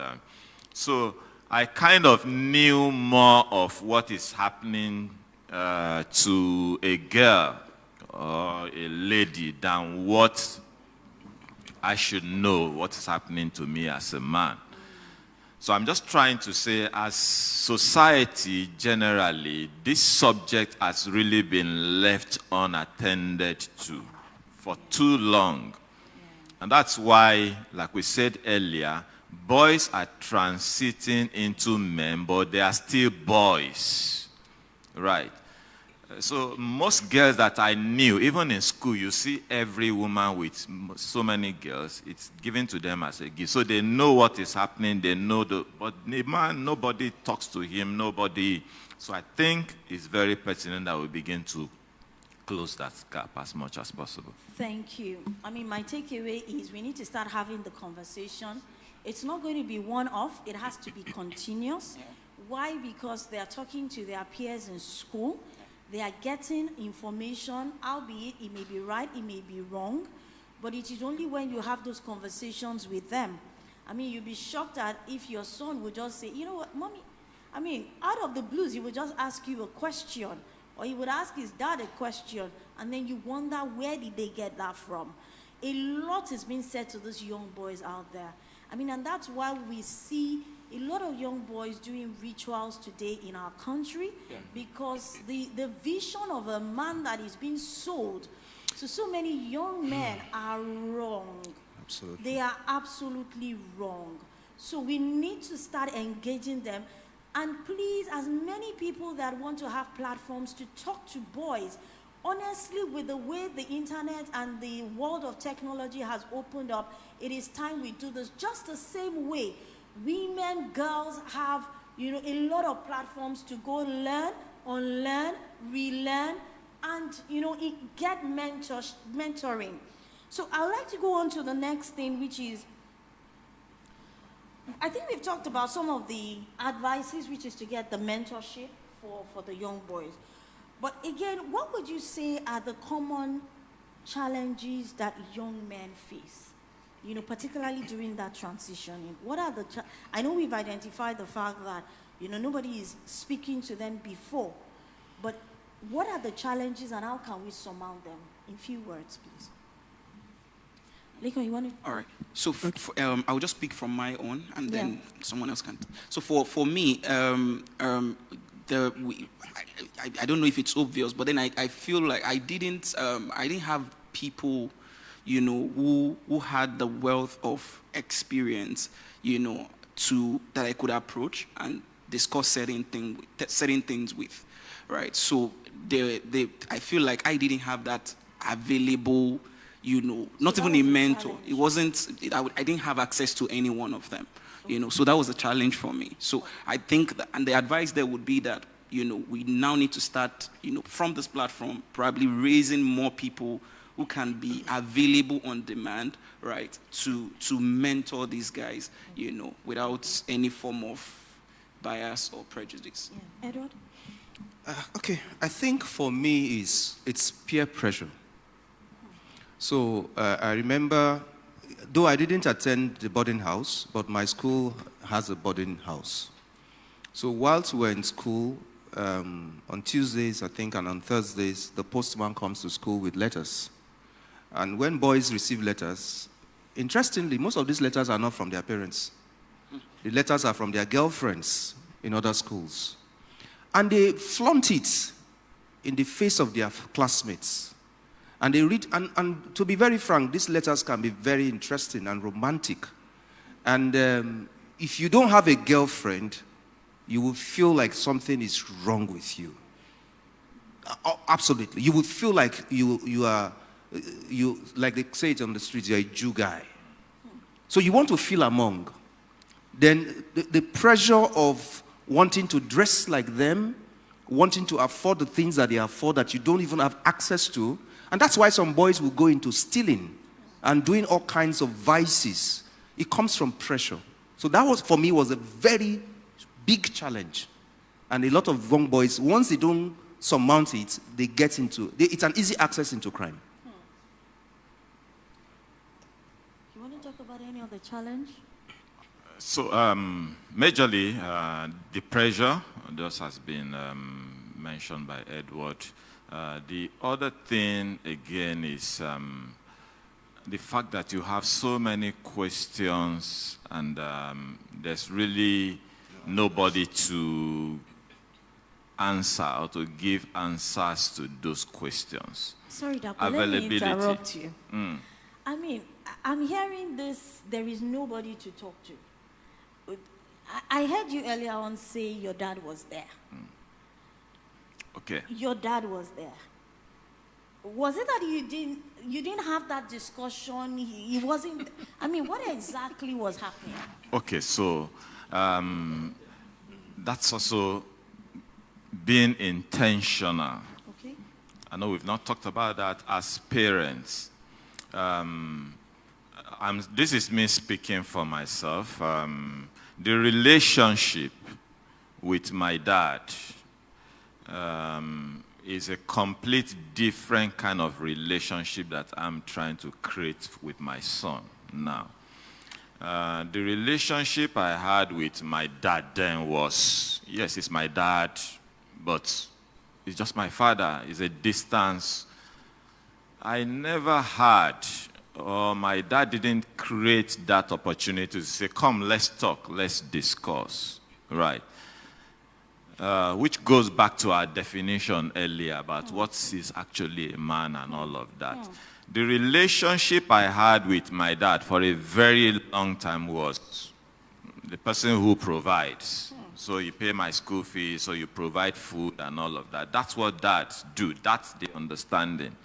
so I kind of knew more of what is happening to a girl or a lady than what I should know what is happening to me as a man. So I'm just trying to say, as society generally, this subject has really been left unattended to for too long. And that's why, like we said earlier, boys are transiting into men, but they are still boys. Right. So most girls that I knew, even in school, you see every woman with so many girls, it's given to them as a gift. So they know what is happening, they know, but the man, nobody talks to him, nobody. So I think it's very pertinent that we begin to close that gap as much as possible. Thank you. I mean, my takeaway is we need to start having the conversation. It's not going to be one-off, it has to be continuous. Why? Because they are talking to their peers in school. They are getting information, albeit it may be right, it may be wrong, but it is only when you have those conversations with them. I mean, you'll be shocked at if your son would just say, you know what, mommy, I mean, out of the blues, he would just ask you a question, or he would ask his dad a question, and then you wonder, where did they get that from? A lot is being said to those young boys out there. I mean, and that's why we see a lot of young boys doing rituals today in our country, because the vision of a man that is being sold to so many young men are wrong. Absolutely. They are absolutely wrong. So we need to start engaging them. And please, as many people that want to have platforms to talk to boys, honestly, with the way the internet and the world of technology has opened up, it is time we do this just the same way. Women, girls have, a lot of platforms to go learn, unlearn, relearn, and, get mentoring. So I'd like to go on to the next thing, which is, I think we've talked about some of the advices, which is to get the mentorship for the young boys. But again, what would you say are the common challenges that young men face? Particularly during that transition. What are the I know we've identified the fact that, nobody is speaking to them before, but what are the challenges and how can we surmount them? In few words, please. Leko, you want to? All right. So I'll just speak from my own, and then someone else can. So for me, I don't know if it's obvious, but then I feel like I didn't have people, who had the wealth of experience, that I could approach and discuss certain things with, right? So I feel like I didn't have that available, not even a mentor. It wasn't. I didn't have access to any one of them, So that was a challenge for me. So I think, and the advice there would be that, we now need to start, from this platform, probably raising more people who can be available on demand, right, to mentor these guys, without any form of bias or prejudice. Yeah. Edward? Okay, I think for me it's peer pressure. So I remember, though I didn't attend the boarding house, but my school has a boarding house. So whilst we're in school, on Tuesdays, I think, and on Thursdays, the postman comes to school with letters. And when boys receive letters, interestingly, most of these letters are not from their parents. The letters are from their girlfriends in other schools. And they flaunt it in the face of their classmates. And they read, and to be very frank, these letters can be very interesting and romantic. And if you don't have a girlfriend, you will feel like something is wrong with you. Absolutely. You will feel like you are, like they say it on the streets, you're a Jew guy. So you want to feel among. then the pressure of wanting to dress like them, wanting to afford the things that they afford that you don't even have access to, and that's why some boys will go into stealing and doing all kinds of vices. It comes from pressure. So that was, for me, was a very big challenge. And a lot of young boys, once they don't surmount it, they get into, it's an easy access into crime. You want to talk about any other challenge? So, majorly, the pressure, just has been mentioned by Edward. The other thing, again, is the fact that you have so many questions and there's really nobody to answer or to give answers to those questions. Sorry, Dapo, let me Availability. interrupt you. I mean, I'm hearing this, there is nobody to talk to. I heard you earlier on say your dad was there. Okay. Your dad was there. Was it that you didn't have that discussion? He wasn't, I mean, what exactly was happening? Okay, so that's also being intentional. Okay. I know we've not talked about that as parents. This is me speaking for myself. The relationship with my dad is a complete different kind of relationship that I'm trying to create with my son now. The relationship I had with my dad then was, yes, it's my dad, but it's just my father. It's a distance. I never had, or my dad didn't create that opportunity to say, come, let's talk, let's discuss, right? Which goes back to our definition earlier about what is actually a man and all of that. The relationship I had with my dad for a very long time was the person who provides. So you pay my school fees, so you provide food and all of that. That's what dads do. That's the understanding.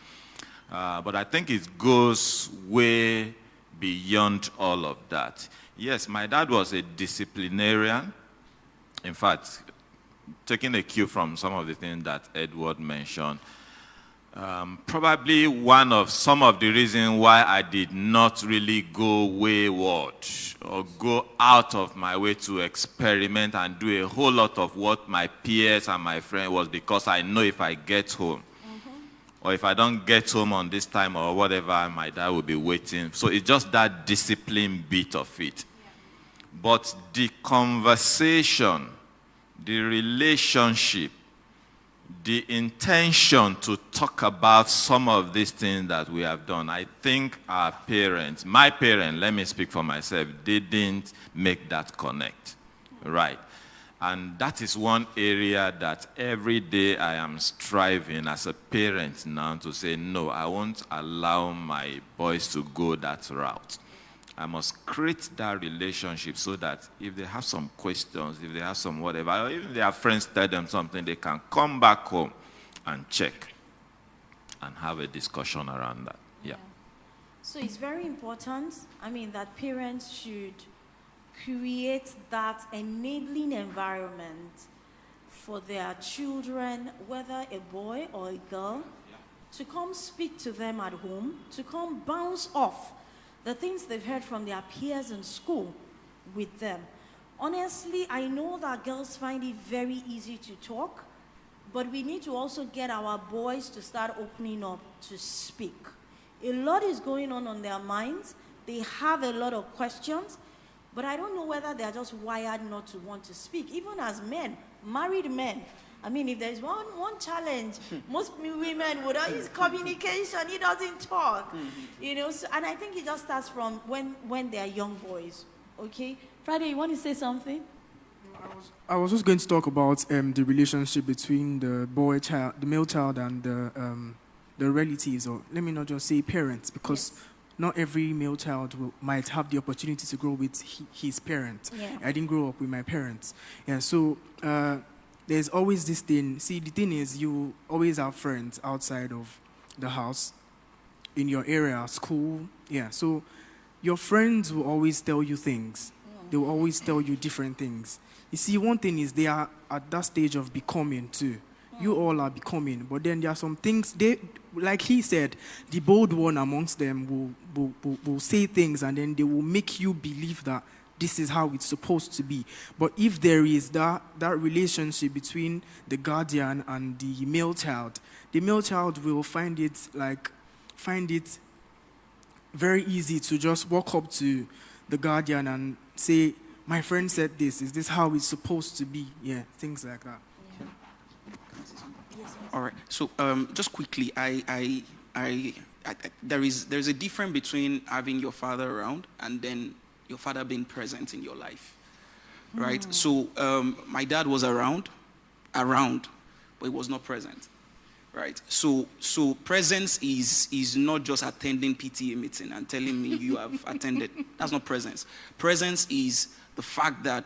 But I think it goes way beyond all of that. Yes, my dad was a disciplinarian. In fact, taking a cue from some of the things that Edward mentioned, probably some of the reasons why I did not really go wayward or go out of my way to experiment and do a whole lot of what my peers and my friends was because I know if I get home, or if I don't get home on this time or whatever, my dad will be waiting. So it's just that discipline bit of it. But the conversation, the relationship, the intention to talk about some of these things that we have done, I think our parents, my parents, let me speak for myself, didn't make that connect, right? And that is one area that every day I am striving as a parent now to say, no, I won't allow my boys to go that route. I must create that relationship so that if they have some questions, if they have some whatever, or even their friends tell them something, they can come back home and check and have a discussion around that. Yeah. So it's very important, I mean, that parents should create that enabling environment for their children, whether a boy or a girl, to come speak to them at home, to come bounce off the things they've heard from their peers in school with them. Honestly, I know that girls find it very easy to talk, but we need to also get our boys to start opening up to speak. A lot is going on their minds. They have a lot of questions, but I don't know whether they're just wired not to want to speak. Even as men, married men, I mean, if there's one challenge, most women would always communication. He doesn't talk, you know. So, and I think it just starts from when they are young boys. Okay, Friday, you want to say something? I was just going to talk about the relationship between the male child, and the relatives, or let me not just say parents, because not every male child might have the opportunity to grow with his parents. Yeah. I didn't grow up with my parents. Yeah, so there's always this thing. See, the thing is, you always have friends outside of the house, in your area, school. Yeah, so your friends will always tell you things. They will always tell you different things. You see, one thing is they are at that stage of becoming too. You all are becoming, but then there are some things they, like he said, the bold one amongst them will say things, and then they will make you believe that this is how it's supposed to be. But if there is that relationship between the guardian and the male child will find it very easy to just walk up to the guardian and say, my friend said this, is this how it's supposed to be? Yeah, things like that. All right. So just quickly, there's a difference between having your father around and then your father being present in your life, right? So my dad was around, but he was not present, right? So presence is not just attending PTA meeting and telling me you have attended. That's not presence. Presence is the fact that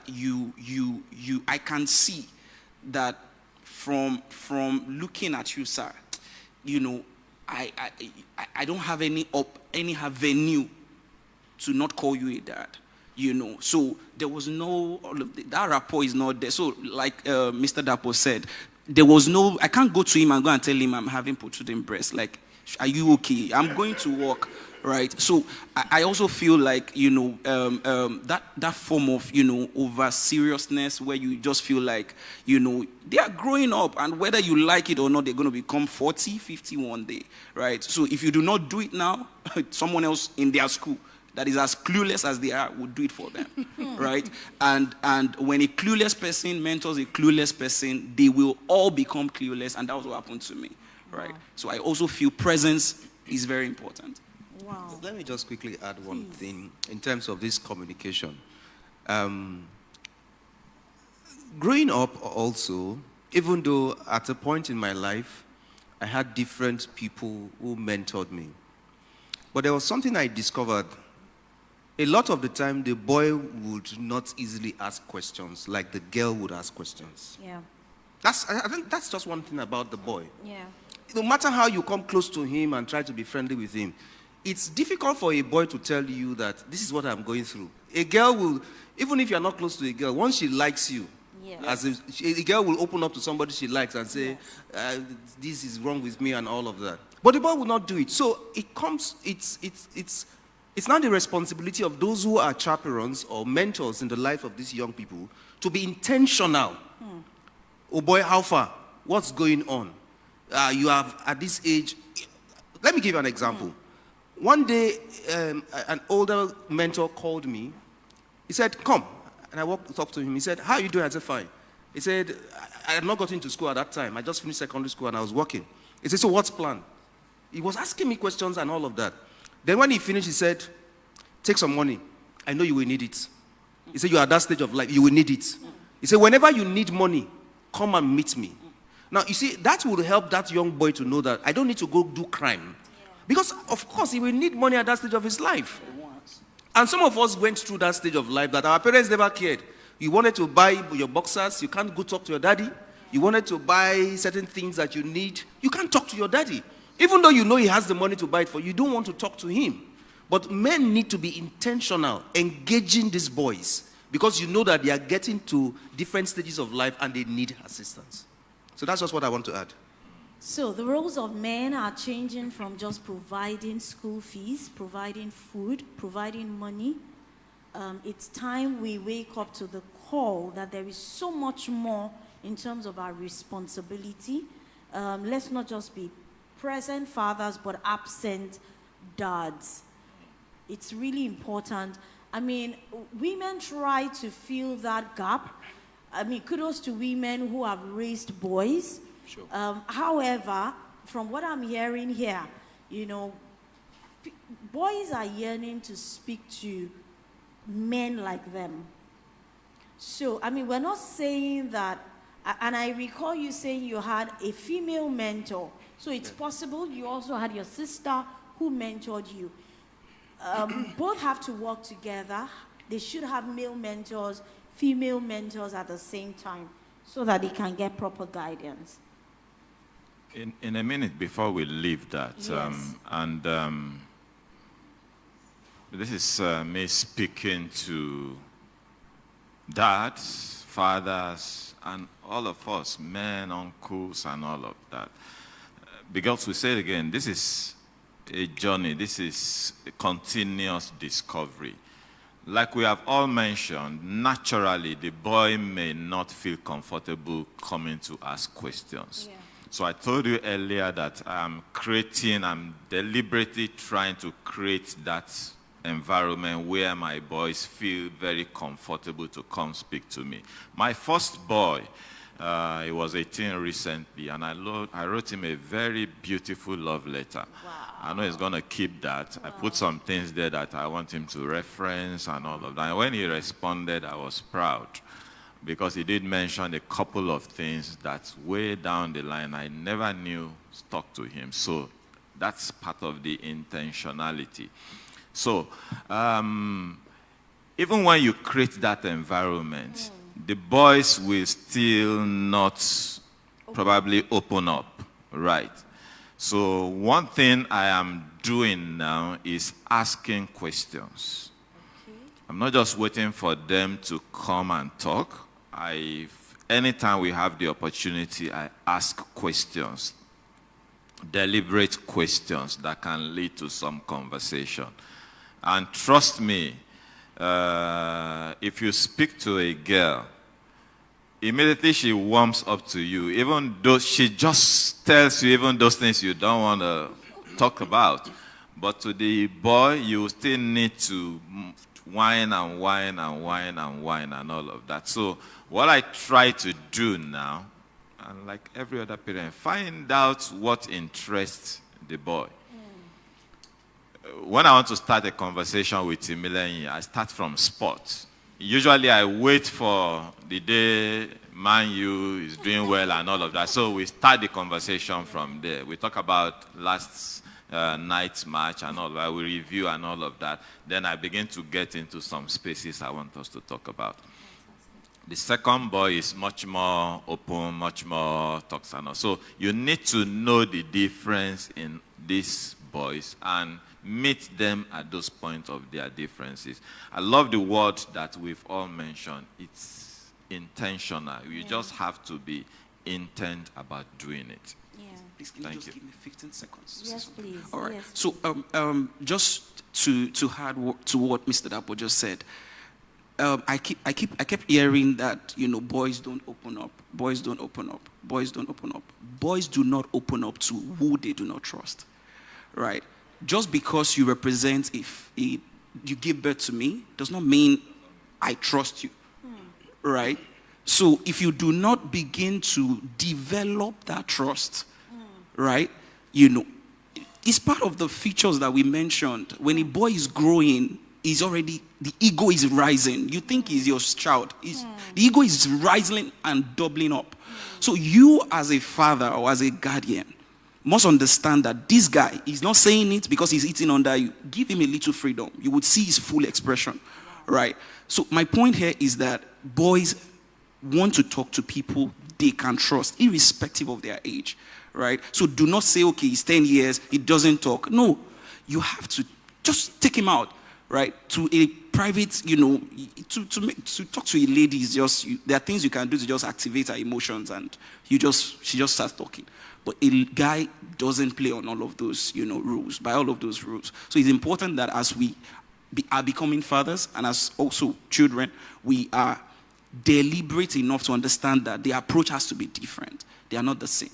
I can see that from looking at you, sir, you know, I don't have any avenue to not call you a dad, you know. So there was no, that rapport is not there. So like Mr. Dapo said, there was no, I can't go to him and go and tell him I'm having protruding breast. Like, are you okay? I'm going to work, right? So I also feel like, you know, that form of, you know, over seriousness where you just feel like, you know, they are growing up and whether you like it or not, they're going to become 40, 50 one day, right? So if you do not do it now, someone else in their school that is as clueless as they are would do it for them, right? And when a clueless person mentors a clueless person, they will all become clueless, and that was what happened to me, right? Wow. So I also feel presence is very important. Wow. Let me just quickly add one thing in terms of this communication. Growing up also, even though at a point in my life, I had different people who mentored me, but there was something I discovered. A lot of the time, the boy would not easily ask questions like the girl would ask questions. Yeah. I think that's just one thing about the boy. Yeah. No matter how you come close to him and try to be friendly with him, it's difficult for a boy to tell you that this is what I'm going through. A girl will, even if you're not close to a girl, once she likes you, Yes. a girl will open up to somebody she likes and say, this is wrong with me and all of that. But the boy will not do it. So it's not the responsibility of those who are chaperones or mentors in the life of these young people to be intentional. Oh boy, how far? What's going on? You have, at this age, let me give you an example. One day, an older mentor called me. He said, come. And I walked to talk to him. He said, how are you doing? I said, fine. He said, I had not gotten to school at that time. I just finished secondary school and I was working. He said, so what's plan? He was asking me questions and all of that. Then when he finished, he said, take some money. I know you will need it. He said, you are at that stage of life. You will need it. He said, whenever you need money, come and meet me. Now, you see, that will help that young boy to know that I don't need to go do crime. Because, of course, he will need money at that stage of his life. And some of us went through that stage of life that our parents never cared. You wanted to buy your boxers, you can't go talk to your daddy. You wanted to buy certain things that you need, you can't talk to your daddy. Even though you know he has the money to buy it for you, you don't want to talk to him. But men need to be intentional, engaging these boys, because you know that they are getting to different stages of life and they need assistance. So that's just what I want to add. So the roles of men are changing from just providing school fees, providing food, providing money. It's time we wake up to the call that there is so much more in terms of our responsibility. Let's not just be present fathers, but absent dads. It's really important. I mean, women try to fill that gap. I mean, kudos to women who have raised boys. Sure. However, from what I'm hearing here, you know, boys are yearning to speak to men like them. So, I mean, we're not saying that, and I recall you saying you had a female mentor. So it's possible you also had your sister who mentored you. Both have to work together. They should have male mentors, female mentors at the same time so that they can get proper guidance. In a minute before we leave that, Yes. This is me speaking to dads, fathers, and all of us, men, uncles, and all of that. Because we say it again, this is a journey, this is a continuous discovery. Like we have all mentioned, naturally, the boy may not feel comfortable coming to ask questions. Yeah. So I told you earlier that I'm deliberately trying to create that environment where my boys feel very comfortable to come speak to me. My first boy, he was 18 recently, and I wrote him a very beautiful love letter. Wow. I know he's going to keep that. I put some things there that I want him to reference and all of that. And when he responded, I was proud, because he did mention a couple of things that way down the line I never knew stuck to him. So that's part of the intentionality. So even when you create that environment, the boys will still not probably open up, right? So one thing I am doing now is asking questions. Okay. I'm not just waiting for them to come and talk. Anytime we have the opportunity, I ask questions, deliberate questions that can lead to some conversation. And trust me, if you speak to a girl, immediately she warms up to you, even though she just tells you even those things you don't want to talk about. But to the boy, you still need to whine and whine and whine and whine and all of that. So what I try to do now, and like every other parent, find out what interests the boy. When I want to start a conversation with Timileyin, I start from sports. Usually I wait for the day Man U is doing well and all of that. So we start the conversation from there. We talk about last night's match and all of that. We review and all of that. Then I begin to get into some spaces I want us to talk about. The second boy is much more open, much more talks and all. So you need to know the difference in these boys and meet them at those points of their differences. I love the word that we've all mentioned. It's intentional. You just have to be intent about doing it. Yeah. Please, can you Thank just you. give me 15 seconds? Yes, please. All right. Yes, So, just to add to what Mr. Dapo just said, I kept hearing that, boys don't open up, boys don't open up, boys don't open up. Boys do not open up to who they do not trust, right? Just because you represent, you give birth to me, does not mean I trust you, right? So if you do not begin to develop that trust, right, it's part of the features that we mentioned. When a boy is growing, the ego is rising. You think he's your child. The ego is rising and doubling up. So you as a father or as a guardian must understand that this guy is not saying it because he's eating under you. Give him a little freedom. You would see his full expression, right? So my point here is that boys want to talk to people they can trust, irrespective of their age, right? So do not say, okay, he's 10 years, he doesn't talk. No, you have to just take him out, right? To a private, to talk to a lady is just, there are things you can do to just activate her emotions, and she just starts talking. But a guy doesn't play on all of those, rules, by all of those rules. So it's important that as we are becoming fathers and as also children, we are deliberate enough to understand that the approach has to be different. They are not the same.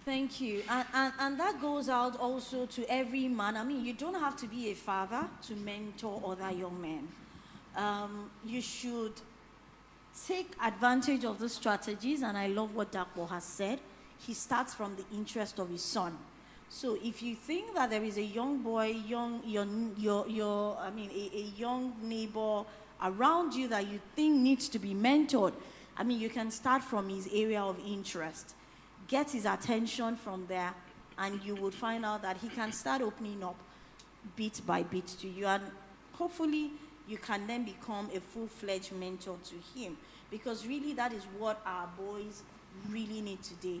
Thank you. And that goes out also to every man. I mean, you don't have to be a father to mentor other young men. You should take advantage of the strategies, and I love what Dapo has said. He starts from the interest of his son. So if you think that there is a young boy, a young neighbor around you that you think needs to be mentored, you can start from his area of interest. Get his attention from there, and you would find out that he can start opening up bit by bit to you. And hopefully you can then become a full-fledged mentor to him. Because really that is what our boys really need today.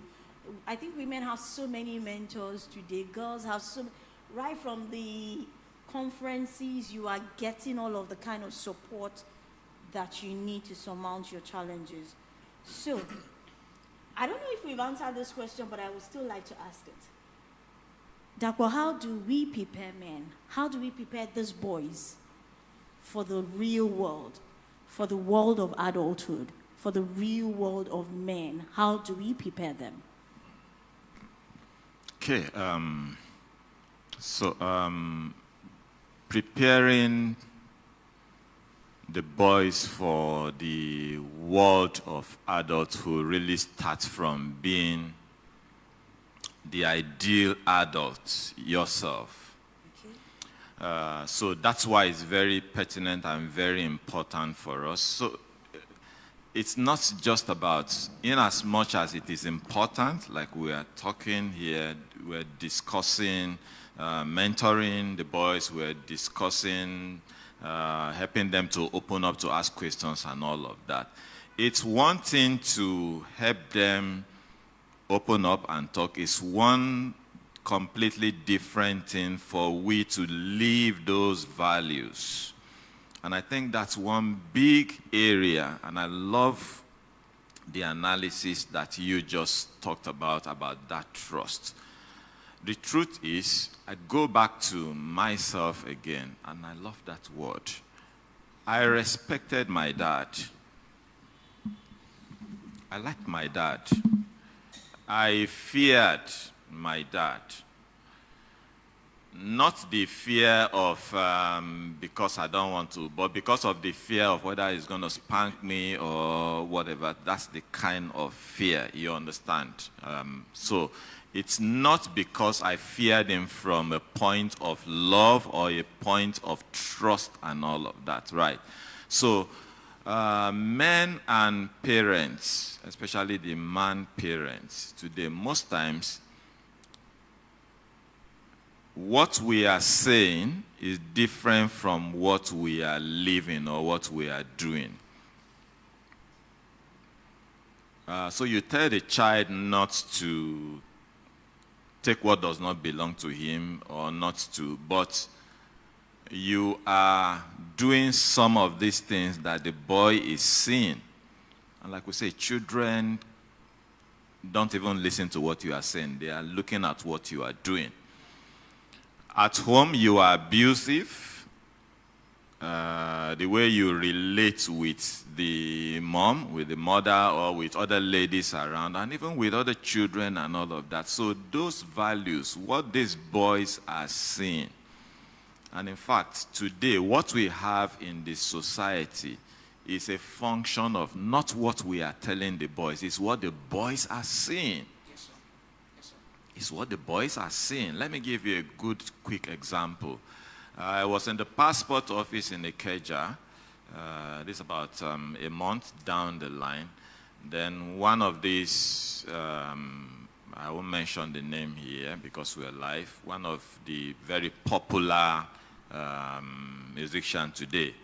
I think women have so many mentors today. Girls have right from the conferences, you are getting all of the kind of support that you need to surmount your challenges. So, I don't know if we've answered this question, but I would still like to ask it. Dakwa, how do we prepare men? How do we prepare these boys for the real world, for the world of adulthood, for the real world of men? How do we prepare them? Okay, preparing the boys for the world of adulthood really starts from being the ideal adult yourself. Okay. So that's why it's very pertinent and very important for us. So it's not just about, in as much as it is important, like we are talking here, we're discussing mentoring the boys, we're discussing helping them to open up to ask questions and all of that. It's one thing to help them open up and talk. It's one completely different thing for we to live those values. And I think that's one big area, and I love the analysis that you just talked about that trust. The truth is, I go back to myself again, and I love that word. I respected my dad. I liked my dad. I feared my dad. Not the fear of because I don't want to, but because of the fear of whether he's going to spank me or whatever. That's the kind of fear, you understand? So it's not because I feared him from a point of love or a point of trust and all of that, right? So men and parents, especially the man parents today, most times, what we are saying is different from what we are living or what we are doing. So you tell the child not to take what does not belong to him or not to, but you are doing some of these things that the boy is seeing. And like we say, children don't even listen to what you are saying. They are looking at what you are doing. At home, you are abusive. The way you relate with the mom, with the mother, or with other ladies around, and even with other children and all of that. So those values, what these boys are seeing, and in fact, today, what we have in this society is a function of not what we are telling the boys, it's what the boys are seeing. Is what the boys are seeing. Let me give you a good, quick example. I was in the passport office in Ikeja. This is about a month down the line. Then one of these, I won't mention the name here because we're live, one of the very popular musicians today,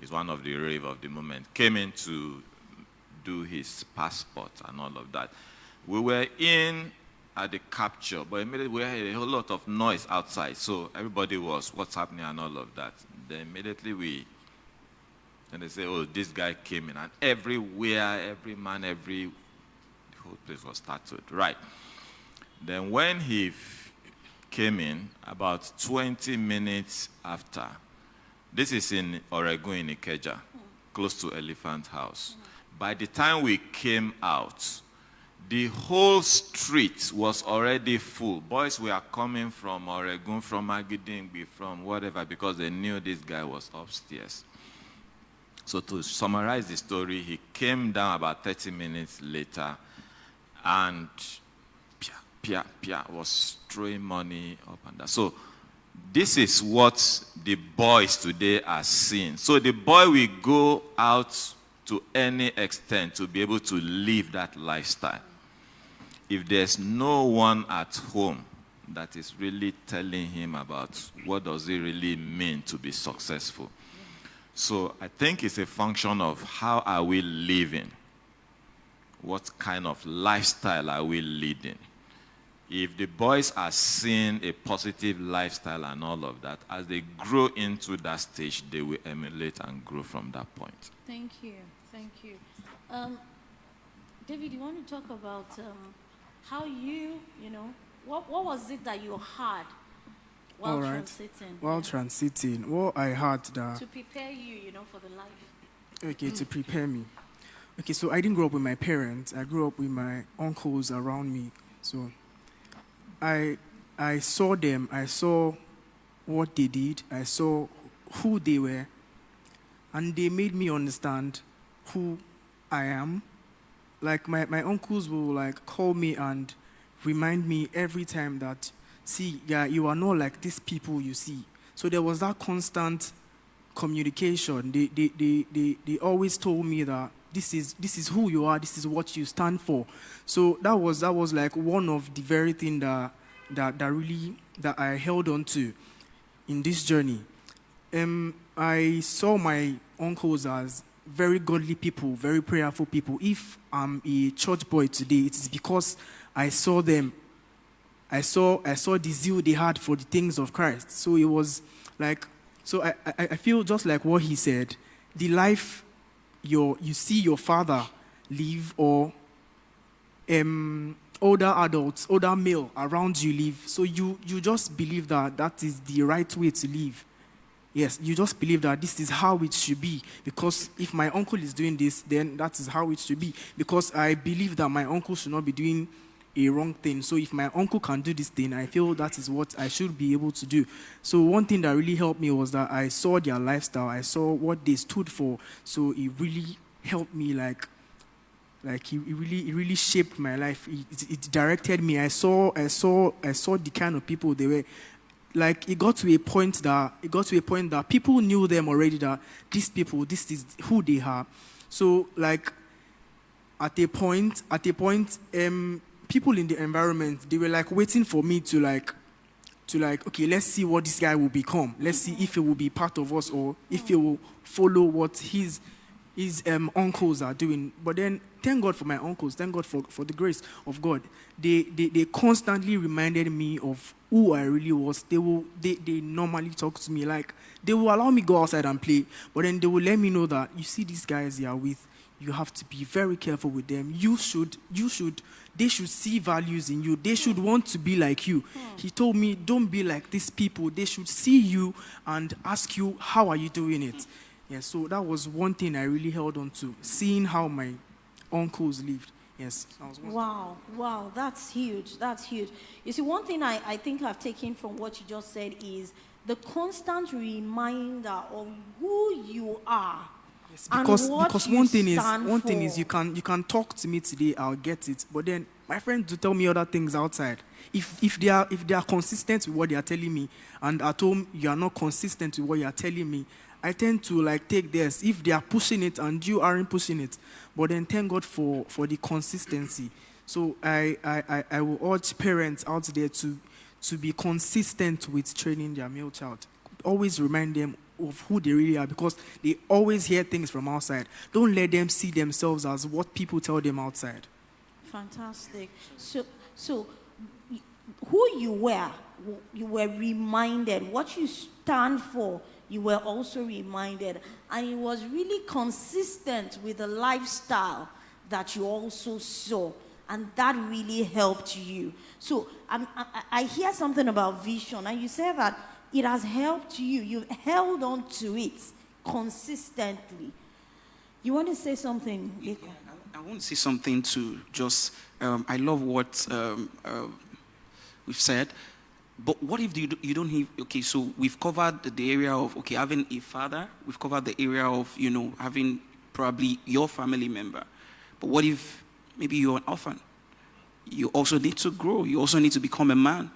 is one of the rave of the moment, came in to do his passport and all of that. We were in at the capture, but immediately we had a whole lot of noise outside, so everybody was, what's happening and all of that. Then immediately and they say, oh, this guy came in, and everywhere, every man, the whole place was started. Right. Then when he came in, about 20 minutes after, this is in Oregon, in Ikeja, close to Elephant House. By the time we came out, the whole street was already full. Boys were coming from Oregon, from Agidingbi, from whatever, because they knew this guy was upstairs. So to summarize the story, he came down about 30 minutes later, and Pia was throwing money up and down. So this is what the boys today are seeing. So the boy will go out to any extent to be able to live that lifestyle. If there's no one at home that is really telling him about what does it really mean to be successful. So I think it's a function of how are we living? What kind of lifestyle are we leading? if the boys are seeing a positive lifestyle and all of that, as they grow into that stage, they will emulate and grow from that point. Thank you. Thank you. David, you want to talk about how what was it that you had while All right. transiting? While Yeah. transiting, what I had that, To prepare you, for the life. okay, to prepare me. Okay, so I didn't grow up with my parents. I grew up with my uncles around me. So I saw them. I saw what they did. I saw who they were. And they made me understand who I am. Like my uncles will like call me and remind me every time that, see, yeah, you are not like these people you see. So there was that constant communication. They always told me that this is who you are, this is what you stand for. So that was like one of the very thing that I held on to in this journey. I saw my uncles as very godly people, very prayerful people. If I'm a church boy today, it is because I saw them. I saw the zeal they had for the things of Christ. So it was like, so I feel just like what he said, the life you see your father live, or older adults, older male around you live. So you just believe that is the right way to live. Yes, you just believe that this is how it should be. Because if my uncle is doing this, then that is how it should be. Because I believe that my uncle should not be doing a wrong thing. So if my uncle can do this thing, I feel that is what I should be able to do. So one thing that really helped me was that I saw their lifestyle. I saw what they stood for. So it really helped me, like it really shaped my life. It directed me. I saw the kind of people they were. Like it got to a point that people knew them already, that these people, this is who they are. So like at a point, people in the environment, they were like waiting for me to like, okay, let's see what this guy will become. Let's see if he will be part of us, or if he will follow what his uncles are doing. But then, thank God for my uncles. Thank God for the grace of God. They constantly reminded me of who I really was. They normally talk to me, like they will allow me go outside and play, but then they will let me know that, you see these guys you are with, you have to be very careful with them. They should see values in you. They should want to be like you. He told me, don't be like these people. They should see you and ask you, how are you doing it? Yeah, so that was one thing I really held on to, seeing how my uncles lived. Yes. That was one. Wow, that's huge. That's huge. You see, one thing I think I've taken from what you just said is the constant reminder of who you are. Yes, and because what one thing you is you can talk to me today, I'll get it. But then my friends do tell me other things outside. If they are consistent with what they are telling me, and at home you are not consistent with what you are telling me, I tend to like take theirs if they are pushing it and you aren't pushing it. But then thank God for the consistency. So I will urge parents out there to be consistent with training their male child. Always remind them of who they really are, because they always hear things from outside. Don't let them see themselves as what people tell them outside. Fantastic. So who you were reminded, what you stand for, you were also reminded, and it was really consistent with the lifestyle that you also saw, and that really helped you. So I hear something about vision, and you said that it has helped you. You've held on to it consistently. You want to say something, Liko? I want to say something to just, I love what we've said, but what if you don't have, okay, so we've covered the area of, okay, having a father, we've covered the area of, having probably your family member, but what if maybe you're an orphan? You also need to grow, you also need to become a man.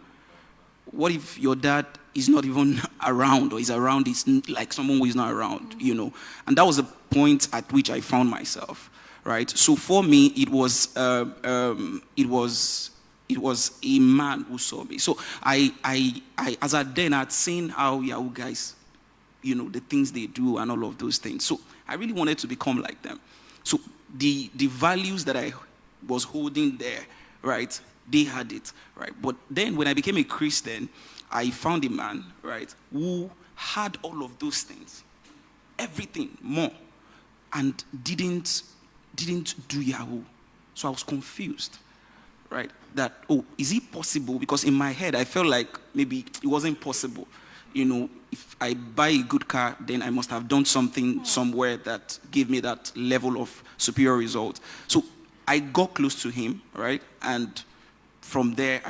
What if your dad is not even around, or is around, is like someone who is not around, And that was the point at which I found myself, right? So for me, it was a man who saw me. So I as I then had seen how Yahoo guys, the things they do and all of those things. So I really wanted to become like them. So the values that I was holding there, right? they had it, right? But then when I became a Christian, I found a man, right, who had all of those things, everything more, and didn't do Yahoo. So I was confused, right? That, oh, is it possible? Because in my head, I felt like maybe it wasn't possible. You know, if I buy a good car, then I must have done something somewhere that gave me that level of superior result. So I got close to him, right? And from there,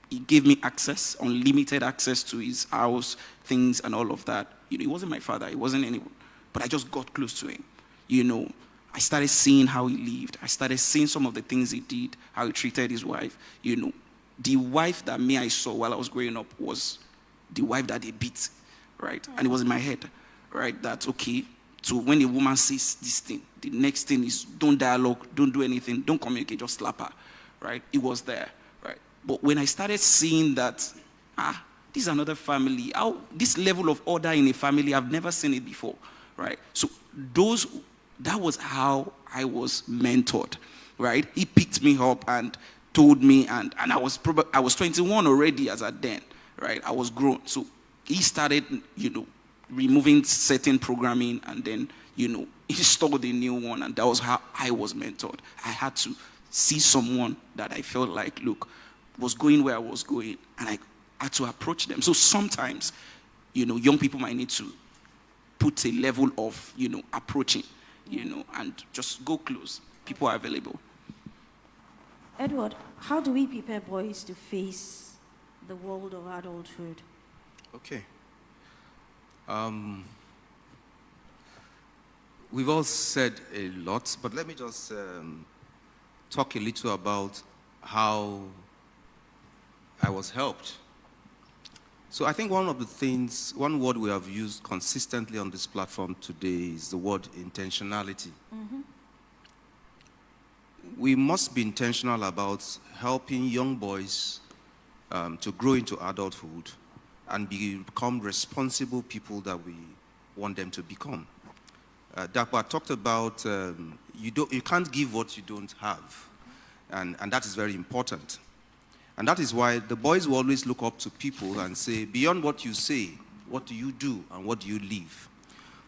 he gave me access, unlimited access to his house, things and all of that. You know, he wasn't my father, he wasn't anyone. But I just got close to him. You know, I started seeing how he lived. I started seeing some of the things he did, how he treated his wife. You know, the wife that I saw while I was growing up was the wife that they beat, right? And it was in my head, right? That, okay, so when a woman says this thing, the next thing is don't dialogue, don't do anything, don't communicate, just slap her, right? It was there, right? But when I started seeing that, this is another family, how this level of order in a family, I've never seen it before, right? So that was how I was mentored, right? He picked me up and told me, and I was 21 already as at then, right? I was grown. So he started, you know, removing certain programming and then, you know, installed a new one, and that was how I was mentored. I had to see someone that I felt like, look, was going where I was going, and I had to approach them. So sometimes, you know, young people might need to put a level of, you know, approaching, you know, and just go close. People are available. Edward, how do we prepare boys to face the world of adulthood? Okay. We've all said a lot, but let me just talk a little about how I was helped. So I think one word we have used consistently on this platform today is the word intentionality. Mm-hmm. We must be intentional about helping young boys to grow into adulthood and become responsible people that we want them to become. Dakwa talked about you can't give what you don't have, and that is very important. And that is why the boys will always look up to people and say, beyond what you say, what do you do and what do you live?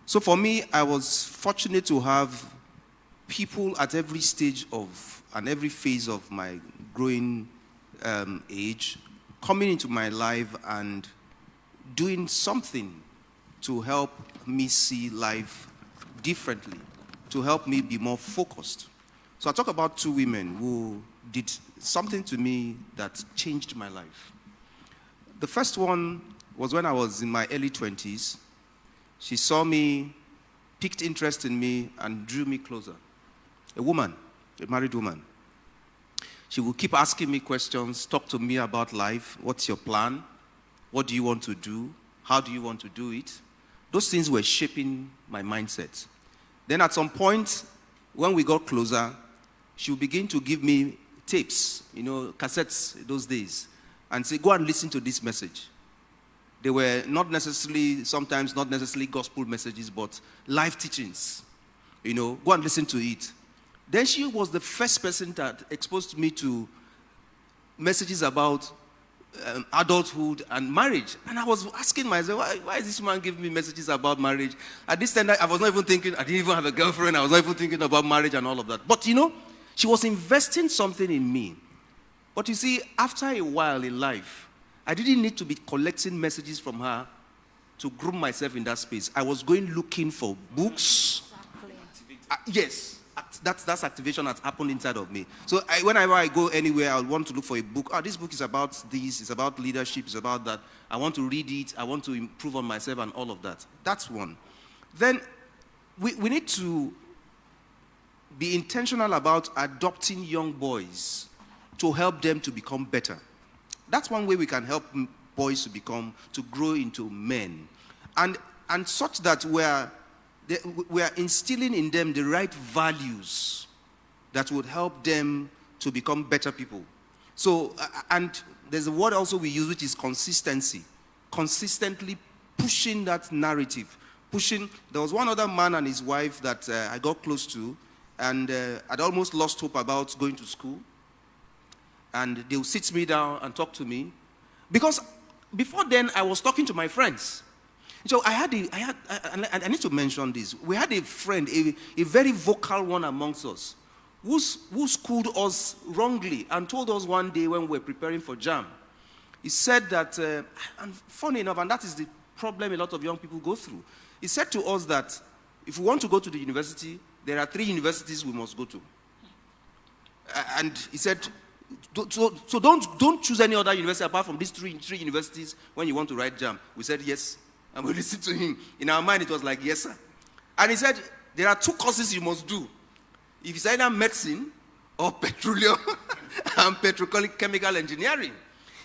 So for me, I was fortunate to have people at every stage of and every phase of my growing age coming into my life and doing something to help me see life differently, to help me be more focused. So I talk about two women who did something to me that changed my life. The first one was when I was in my early 20s. She saw me, piqued interest in me, and drew me closer. A woman, a married woman. She would keep asking me questions, talk to me about life. What's your plan? What do you want to do? How do you want to do it? Those things were shaping my mindset. Then at some point, when we got closer, she would begin to give me tapes, cassettes those days, and say, go and listen to this message. They were sometimes not necessarily gospel messages, but life teachings. Go and listen to it. Then she was the first person that exposed me to messages about adulthood and marriage. And I was asking myself, why is this man giving me messages about marriage? At this time, I was not even thinking, I didn't even have a girlfriend. I was not even thinking about marriage and all of that. But she was investing something in me. But you see, after a while in life, I didn't need to be collecting messages from her to groom myself in that space. I was going looking for books. Exactly. Yes. That's activation that's happened inside of me. So whenever I go anywhere, I want to look for a book. This book is about this, it's about leadership, it's about that. I want to read it, I want to improve on myself and all of that. That's one. Then we need to be intentional about adopting young boys to help them to become better. That's one way we can help boys to grow into men. And such that we are instilling in them the right values that would help them to become better people. So, and there's a word also we use, which is consistency. Consistently pushing that narrative. There was one other man and his wife that I got close to, and I'd almost lost hope about going to school. and they'll sit me down and talk to me. Because before then, I was talking to my friends. So I need to mention this. We had a friend, a very vocal one amongst us, who schooled us wrongly and told us one day when we were preparing for JAM. He said that, and funny enough, and that is the problem a lot of young people go through. He said to us that if we want to go to the university, there are 3 universities we must go to. And he said, so don't choose any other university apart from these three universities when you want to write JAM. We said yes, and we listened to him. In our mind, it was like, yes, sir. And he said, there are 2 courses you must do. If it's either medicine or petroleum and petrochemical engineering.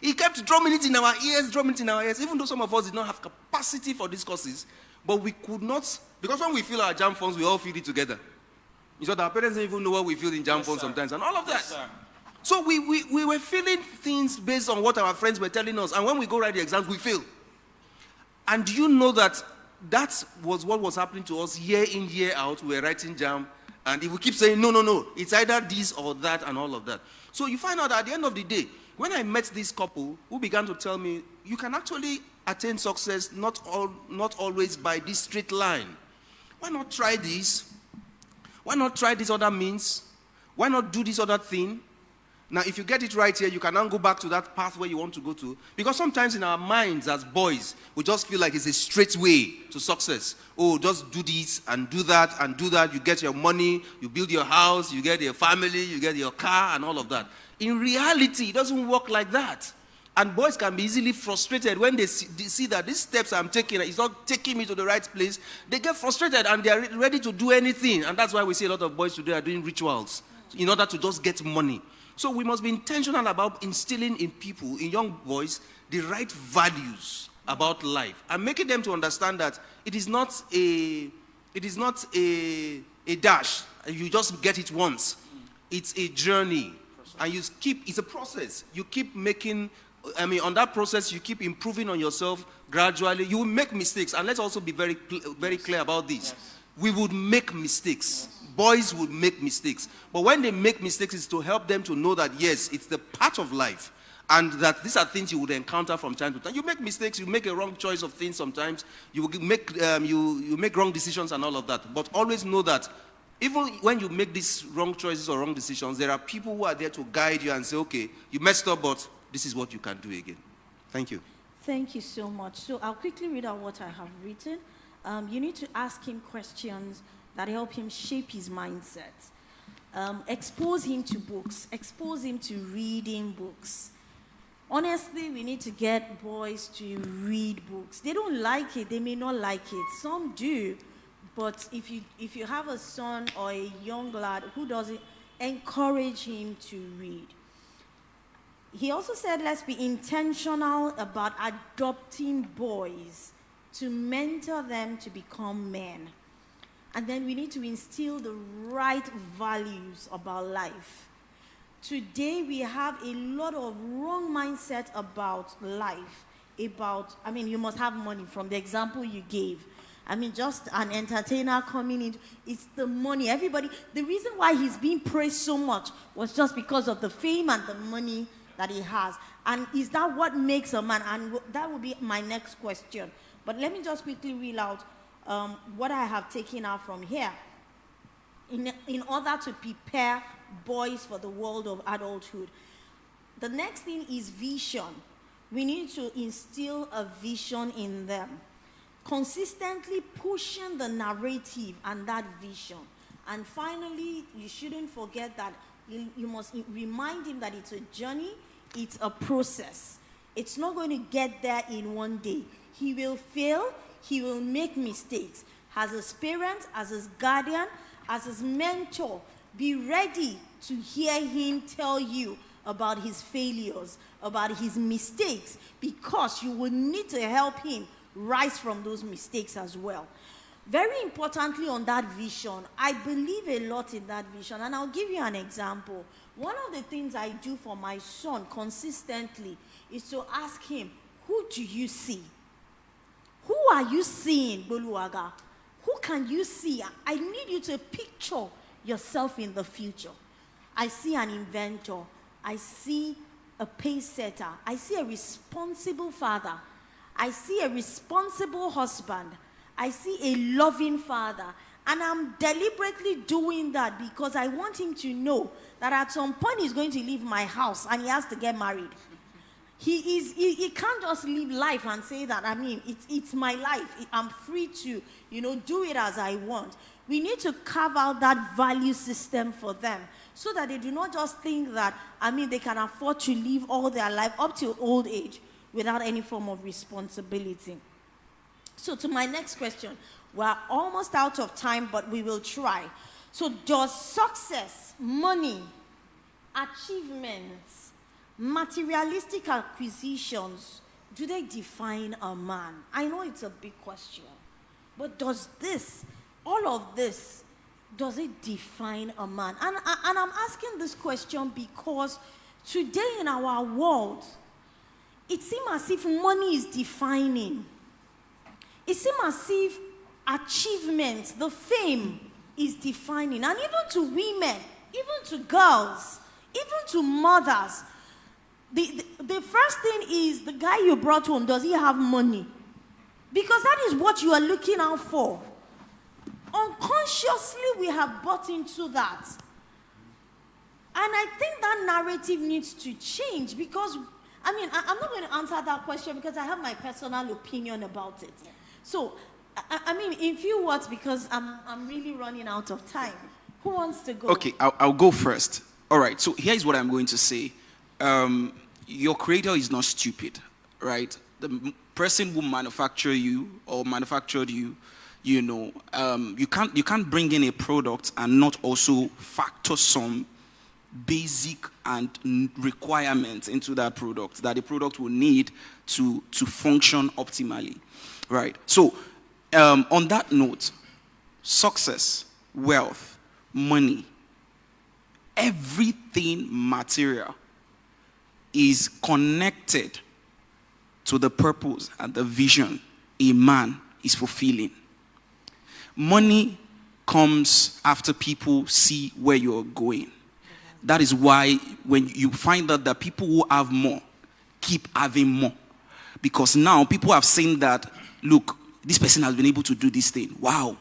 He kept drumming it in our ears, even though some of us did not have capacity for these courses, but we could not, because when we fill our JAM forms, we all fill it together. You know, our parents don't even know what we feel in JAM forms sometimes, and all of that. So we were feeling things based on what our friends were telling us, and when we go write the exams, we fail. And do you know that that was what was happening to us year in, year out? We were writing JAM, and if we keep saying, no, it's either this or that and all of that. So you find out that at the end of the day, when I met this couple who began to tell me, you can actually attain success not always by this straight line. Why not try this? Why not try this other means? Why not do this other thing? Now, if you get it right here, you can now go back to that path where you want to go to. Because sometimes in our minds as boys, we just feel like it's a straight way to success. Oh, just do this and do that and do that. You get your money, you build your house, you get your family, you get your car and all of that. In reality, it doesn't work like that. And boys can be easily frustrated when they see that these steps I'm taking is not taking me to the right place. They get frustrated and they are ready to do anything. And that's why we see a lot of boys today are doing rituals in order to just get money. So we must be intentional about instilling in people, in young boys, the right values about life and making them to understand that it is not a dash. You just get it once. It's a journey. And it's a process. You keep making, on that process, you keep improving on yourself gradually. You will make mistakes. And let's also be very, very clear about this. Yes. We would make mistakes. Yes. Boys would make mistakes. But when they make mistakes, it's to help them to know that, yes, it's the part of life. And that these are things you would encounter from time to time. You make mistakes. You make a wrong choice of things sometimes. You make wrong decisions and all of that. But always know that even when you make these wrong choices or wrong decisions, there are people who are there to guide you and say, okay, you messed up, but this is what you can do again. Thank you. Thank you so much. So I'll quickly read out what I have written. You need to ask him questions that help him shape his mindset. Expose him to books. Expose him to reading books. Honestly, we need to get boys to read books. They don't like it. They may not like it. Some do. But if you have a son or a young lad who doesn't, encourage him to read. He also said, let's be intentional about adopting boys to mentor them to become men. And then we need to instill the right values about life. Today we have a lot of wrong mindset about life. You must have money from the example you gave. Just an entertainer coming in, it's the money. The reason why he's being praised so much was just because of the fame and the money that he has. And is that what makes a man? And that will be my next question. But let me just quickly reel out what I have taken out from here. In order to prepare boys for the world of adulthood. The next thing is vision. We need to instill a vision in them. Consistently pushing the narrative and that vision. And finally, you shouldn't forget that you must remind him that it's a journey, it's a process. It's not going to get there in one day. He will fail, he will make mistakes. As his parent, as his guardian, as his mentor, be ready to hear him tell you about his failures, about his mistakes, because you will need to help him rise from those mistakes as well. Very importantly on that vision, I believe a lot in that vision, and I'll give you an example. One of the things I do for my son consistently is to ask him, who do you see? Who are you seeing, Boluaga? Who can you see? I need you to picture yourself in the future. I see an inventor. I see a pace setter. I see a responsible father. I see a responsible husband. I see a loving father. And I'm deliberately doing that because I want him to know that at some point he's going to leave my house and he has to get married. He can't just live life and say that, I mean, it's my life. I'm free to, do it as I want. We need to carve out that value system for them so that they do not just think that, they can afford to live all their life up to old age without any form of responsibility. So to my next question, we're almost out of time, but we will try. So does success, money, achievements, materialistic acquisitions, do they define a man? I know it's a big question, but does all of this, does it define a man? And I'm asking this question because today in our world, it seems as if money is defining. It seems as if achievement, the fame is defining. And even to women, even to girls, even to mothers, the first thing is the guy you brought home, does he have money? Because that is what you are looking out for. Unconsciously, we have bought into that. And I think that narrative needs to change because, I'm not going to answer that question because I have my personal opinion about it. So, in few words, because I'm really running out of time. Who wants to go? Okay, I'll go first. All right, so here's what I'm going to say. Your creator is not stupid, right? The person who manufactured you, you can't bring in a product and not also factor some basic and requirements into that product that the product will need to function optimally, right? So on that note, success, wealth, money, everything material is connected to the purpose and the vision a man is fulfilling. Money comes after people see where you're going. That is why when you find out that people who have more keep having more. Because now people have seen that, look, this person has been able to do this thing. Wow.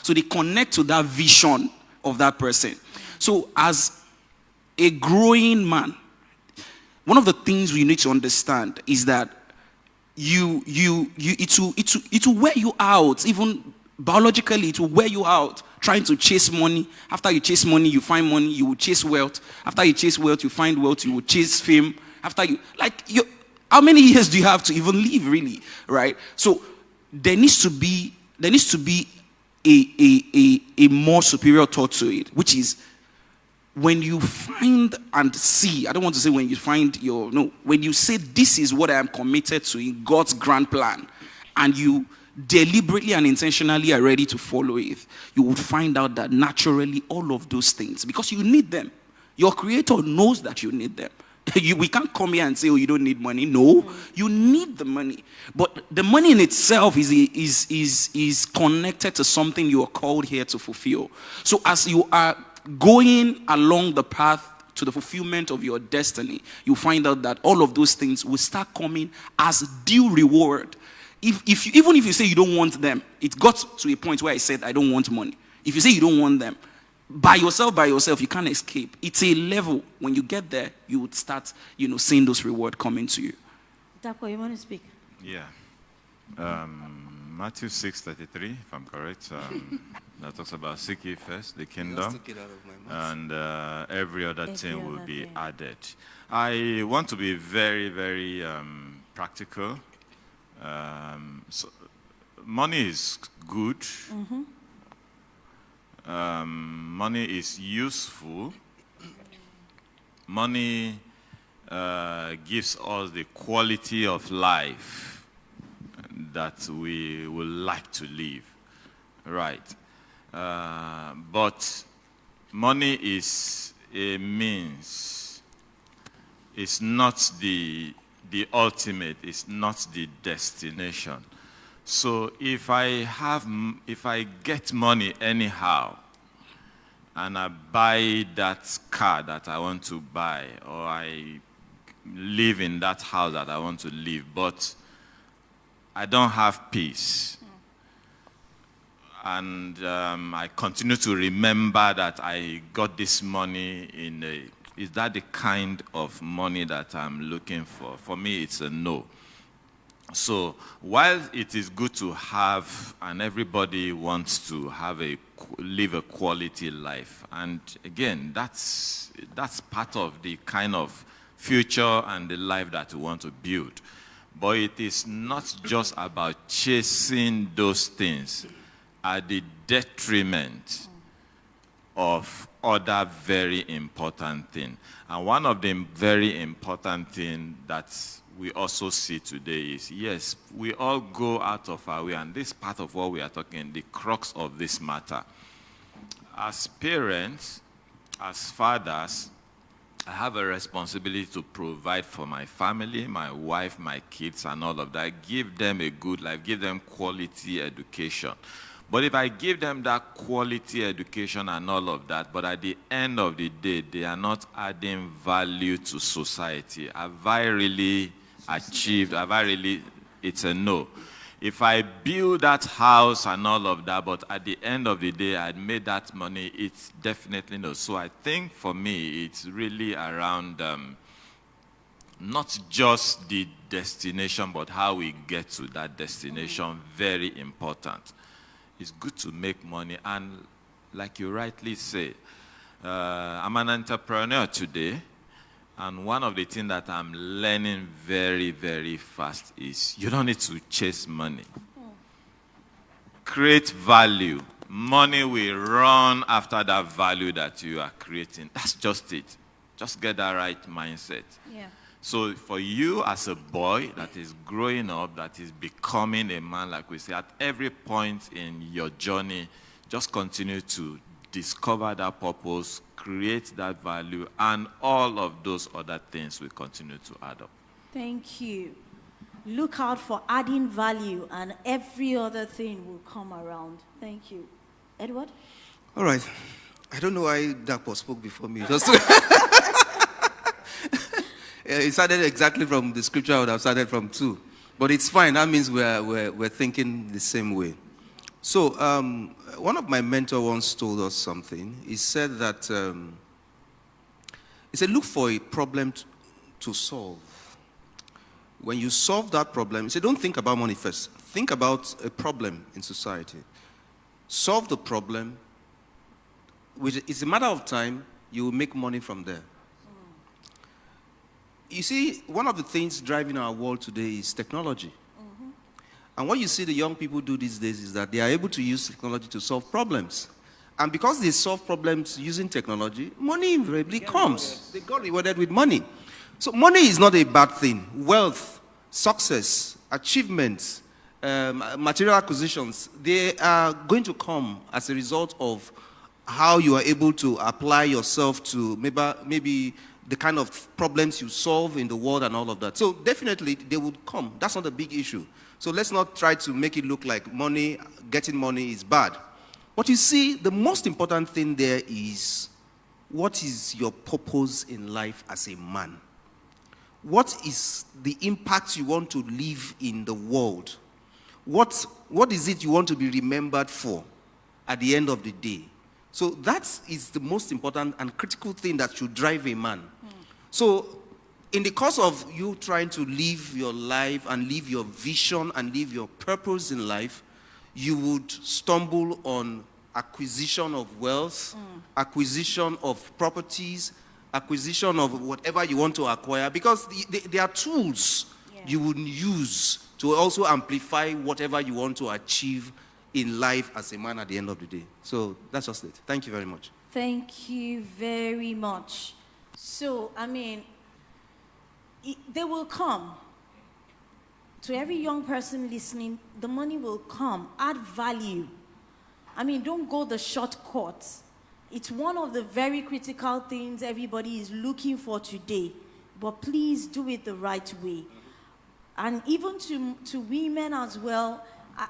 So they connect to that vision of that person. So as a growing man, one of the things we need to understand is that it will wear you out. Even biologically, it will wear you out trying to chase money. After you chase money, you find money, you will chase wealth. After you chase wealth, you find wealth, you will chase fame. How many years do you have to even live, really, right? So there needs to be a more superior thought to it, which is when you find and see, I don't want to say when you find when you say this is what I am committed to in God's grand plan, and you deliberately and intentionally are ready to follow it, you will find out that naturally all of those things, because you need them. Your creator knows that you need them. We can't come here and say, oh, you don't need money. No, you need the money. But the money in itself is connected to something you are called here to fulfill. So as you are going along the path to the fulfillment of your destiny, you find out that all of those things will start coming as due reward. Even if you say you don't want them, it got to a point where I said, I don't want money. If you say you don't want them, by yourself, you can't escape. It's a level. When you get there, you would start, seeing those rewards coming to you. Dapo, you want to speak? Yeah. Matthew 6:33, if I'm correct, that talks about seek ye first the kingdom, and every other thing will be added. I want to be very, very practical. So money is good. Mm-hmm. Money is useful. Money gives us the quality of life that we would like to live, right? But money is a means. It's not the ultimate. It's not the destination. So if I get money anyhow, and I buy that car that I want to buy, or I live in that house that I want to live, but I don't have peace. And I continue to remember that I got this money is that the kind of money that I'm looking for? For me, it's a no. So while it is good to have, and everybody wants to live a quality life, and again, that's part of the kind of future and the life that we want to build. But it is not just about chasing those things at the detriment of other very important things. And one of the very important things that we also see today is, yes, we all go out of our way, and this part of what we are talking, the crux of this matter. As parents, as fathers, I have a responsibility to provide for my family, my wife, my kids, and all of that. Give them a good life, give them quality education. But if I give them that quality education and all of that, but at the end of the day, they are not adding value to society, have I really achieved? It's a no. If I build that house and all of that, but at the end of the day, I made that money, it's definitely no. So I think for me, it's really around not just the destination, but how we get to that destination, very important. It's good to make money, and like you rightly say, I'm an entrepreneur today, and one of the things that I'm learning very, very fast is you don't need to chase money. Create value. Money will run after that value that you are creating. That's just it. Just get that right mindset. Yeah. So for you as a boy that is growing up, that is becoming a man, like we say, at every point in your journey, just continue to discover that purpose, create that value, and all of those other things will continue to add up. Thank you. Look out for adding value, and every other thing will come around. Thank you. Edward? All right. I don't know why Dapo spoke before me. Just it started exactly from the scripture I would have started from too. But it's fine. That means we're thinking the same way. So one of my mentors once told us something. He said that, he said, look for a problem to solve. When you solve that problem, he said, don't think about money first. Think about a problem in society. Solve the problem. It's a matter of time, you will make money from there. You see, one of the things driving our world today is technology. And what you see the young people do these days is that they are able to use technology to solve problems. And because they solve problems using technology, money invariably comes. They got rewarded with money. So money is not a bad thing. Wealth, success, achievements, material acquisitions, they are going to come as a result of how you are able to apply yourself to maybe the kind of problems you solve in the world and all of that. So definitely they would come. That's not a big issue. So let's not try to make it look like getting money is bad. But you see, the most important thing there is, what is your purpose in life as a man? What is the impact you want to leave in the world? What is it you want to be remembered for at the end of the day? So that is the most important and critical thing that should drive a man. So in the course of you trying to live your life and live your vision and live your purpose in life, you would stumble on acquisition of wealth, acquisition of properties, acquisition of whatever you want to acquire, because they are tools you would use to also amplify whatever you want to achieve in life as a man at the end of the day. So that's just it. Thank you very much. Thank you very much. So, I mean, they will come. To every young person listening, the money will come. Add value. I mean, don't go the shortcut. It's one of the very critical things everybody is looking for today. But please do it the right way. And even to women as well,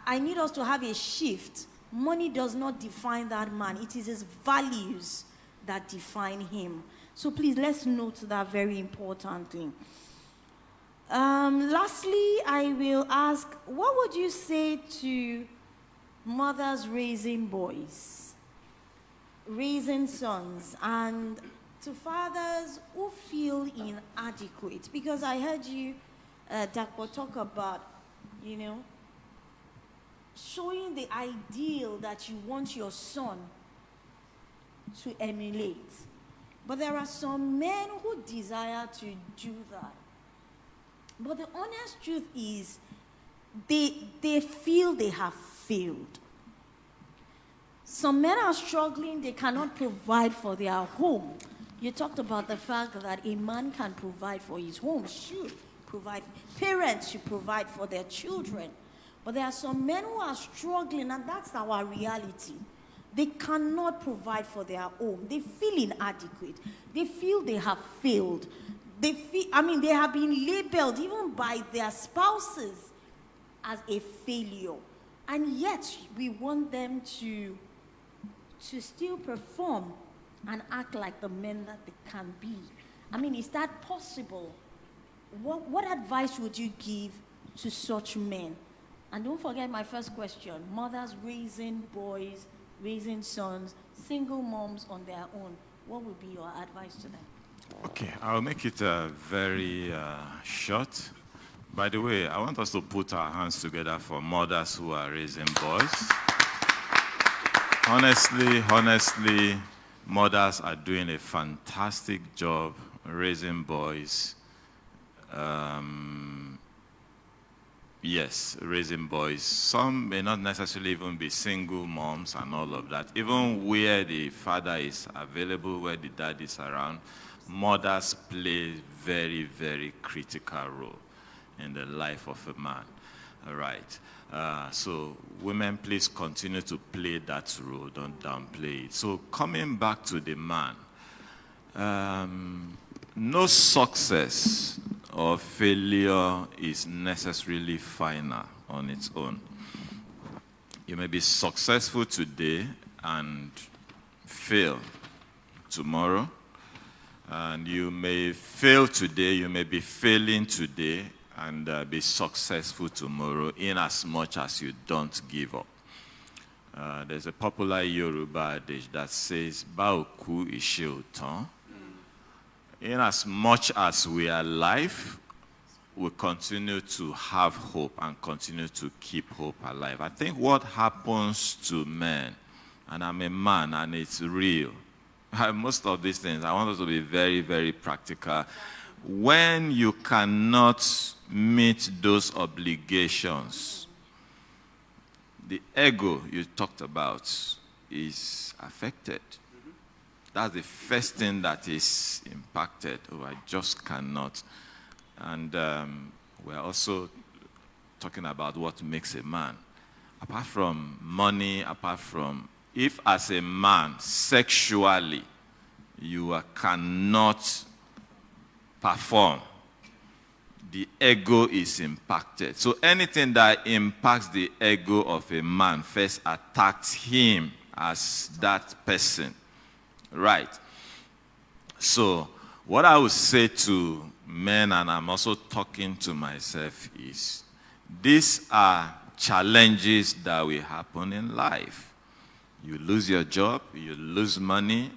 I need us to have a shift money does not define that man. It is his values that define him. So please, let's note that very important thing. Lastly, I will ask, what would you say to mothers raising boys, raising sons, and to fathers who feel inadequate? Because I heard you, Dakpo, talk about, showing the ideal that you want your son to emulate. But there are some men who desire to do that. But the honest truth is, they feel they have failed. Some men are struggling, they cannot provide for their home. You talked about the fact that a man can provide for his home, should provide. Parents should provide for their children. But there are some men who are struggling, and that's our reality. They cannot provide for their home. They feel inadequate. They feel they have failed. They have been labeled even by their spouses as a failure. And yet, we want them to still perform and act like the men that they can be. Is that possible? What advice would you give to such men? And don't forget my first question. Mothers raising boys, raising sons, single moms on their own. What would be your advice to them? Okay, I'll make it very short. By the way, I want us to put our hands together for mothers who are raising boys. Honestly, mothers are doing a fantastic job raising boys. Yes, raising boys. Some may not necessarily even be single moms and all of that. Even where the father is available, where the dad is around, mothers play very, very critical role in the life of a man. All right. So women, please continue to play that role. Don't downplay it. So coming back to the man, no success or failure is necessarily final on its own. You may be successful today and fail tomorrow. And you may fail today, you may be failing today, and be successful tomorrow in as much as you don't give up. There's a popular Yoruba adage that says, Baoku ishe otan. In as much as we are alive, we continue to have hope and continue to keep hope alive. I think what happens to men, and I'm a man and it's real, most of these things, I want us to be very, very practical. When you cannot meet those obligations, the ego you talked about is affected. That's the first thing that is impacted. Oh, I just cannot. And we're also talking about what makes a man. Apart from money, apart from, if as a man, sexually, you cannot perform, the ego is impacted. So anything that impacts the ego of a man first attacks him as that person. Right. So what I would say to men, and I'm also talking to myself, is these are challenges that will happen in life. You lose your job, you lose money,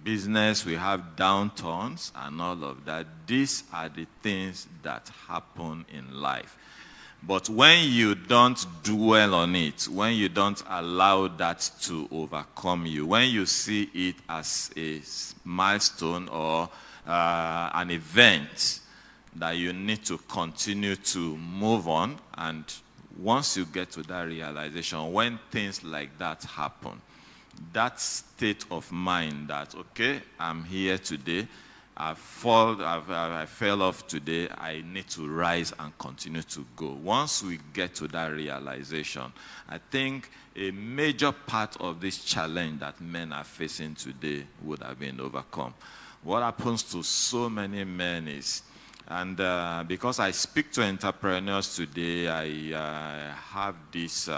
business, we have downturns and all of that. These are the things that happen in life. But when you don't dwell on it, when you don't allow that to overcome you, when you see it as a milestone or an event that you need to continue to move on, and once you get to that realization, when things like that happen, that state of mind that, okay, I'm here today, I fell off today, I need to rise and continue to go. Once we get to that realization, I think a major part of this challenge that men are facing today would have been overcome. What happens to so many men is And because I speak to entrepreneurs today, I have this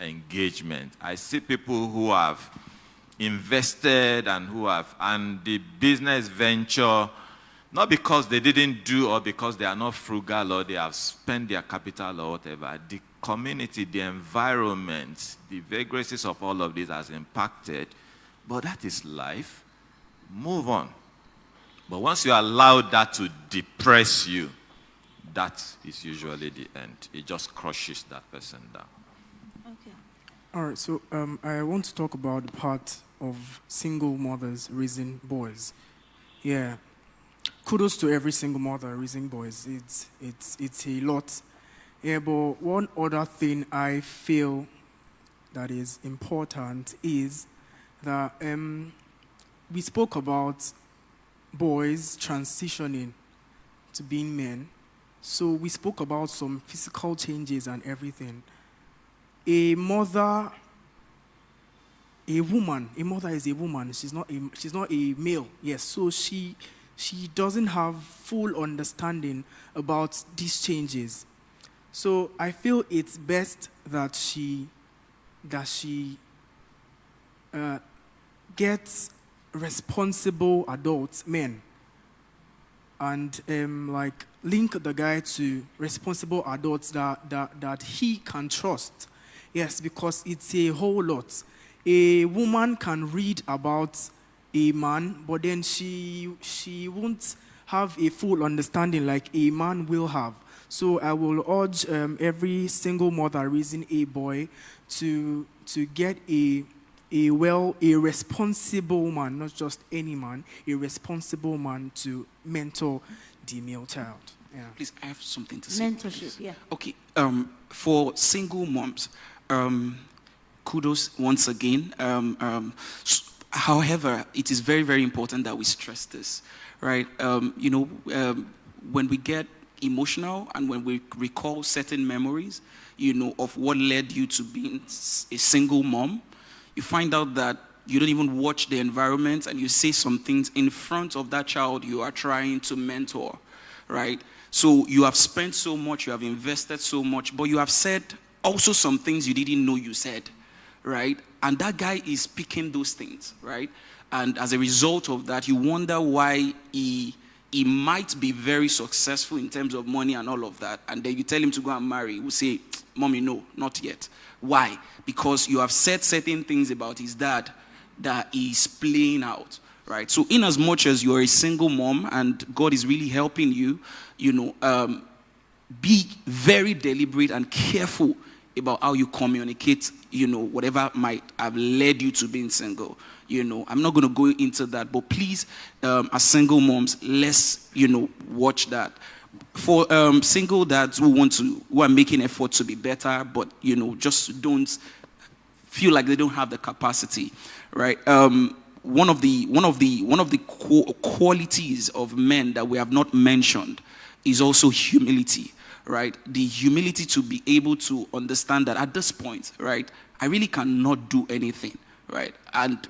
engagement. I see people who have invested and the business venture, not because they didn't do or because they are not frugal or they have spent their capital or whatever. The community, the environment, the vagaries of all of this has impacted. But that is life. Move on. But once you allow that to depress you, that is usually the end. It just crushes that person down. Okay. All right, so I want to talk about the part of single mothers raising boys. Yeah, kudos to every single mother raising boys. It's a lot. Yeah, but one other thing I feel that is important is that we spoke about boys transitioning to being men. So we spoke about some physical changes and everything. A mother is a woman. She's not a male. Yes, so she doesn't have full understanding about these changes. So I feel it's best that she gets responsible adults, men, and like link the guy to responsible adults that he can trust. Yes, because it's a whole lot. A woman can read about a man, but then she won't have a full understanding like a man will have. So I will urge every single mother raising a boy to get a responsible man, not just any man, a responsible man to mentor the male child. Yeah. Please, I have something to say. Mentorship, yeah. Okay, for single moms, kudos once again. However, it is very, very important that we stress this, right? When we get emotional and when we recall certain memories, of what led you to being a single mom, you find out that you don't even watch the environment and you say some things in front of that child you are trying to mentor, right? So you have spent so much, you have invested so much, but you have said also some things you didn't know you said, right? And that guy is picking those things, right? And as a result of that, you wonder why he might be very successful in terms of money and all of that. And then you tell him to go and marry. He will say, Mommy, no, not yet. Why? Because you have said certain things about his dad that he's playing out, right? So in as much as you are a single mom and God is really helping you, be very deliberate and careful about how you communicate, whatever might have led you to being single. I'm not going to go into that, but please, as single moms, let's, watch that. For single dads who are making effort to be better, but, just don't feel like they don't have the capacity, right? One of the qualities of men that we have not mentioned is also humility, right? The humility to be able to understand that at this point, right, I really cannot do anything, right? And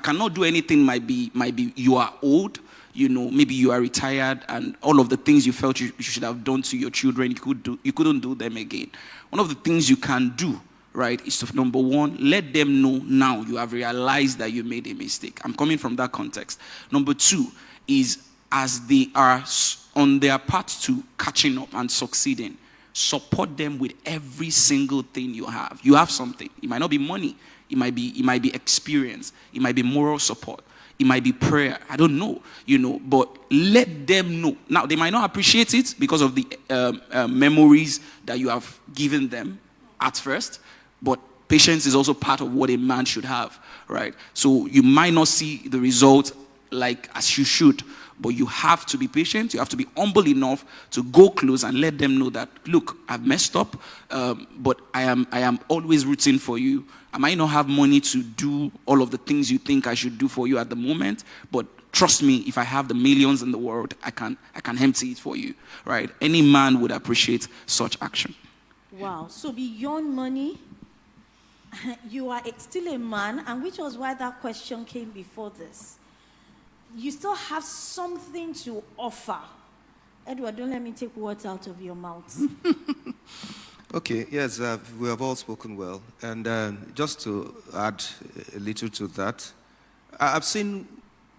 cannot do anything might be you are old, maybe you are retired, and all of the things you felt you should have done to your children, you couldn't do them again. One of the things you can do, right, is to, number one, let them know now you have realized that you made a mistake. I'm coming from that context. Number two is, as they are on their path to catching up and succeeding, support them with every single thing you have. You have something. It might not be money. It might be experience. It might be moral support. It might be prayer. I don't know, but let them know. Now, they might not appreciate it because of the memories that you have given them at first, but patience is also part of what a man should have, right? So you might not see the result like as you should, but you have to be patient. You have to be humble enough to go close and let them know that, look, I've messed up, but I am always rooting for you. I might not have money to do all of the things you think I should do for you at the moment, but trust me, if I have the millions in the world, I can empty it for you, right? Any man would appreciate such action. Wow. So beyond money, you are still a man, and which was why that question came before this. You still have something to offer Edward, don't let me take words out of your mouth. Okay, yes, we have all spoken well. And just to add a little to that, I've seen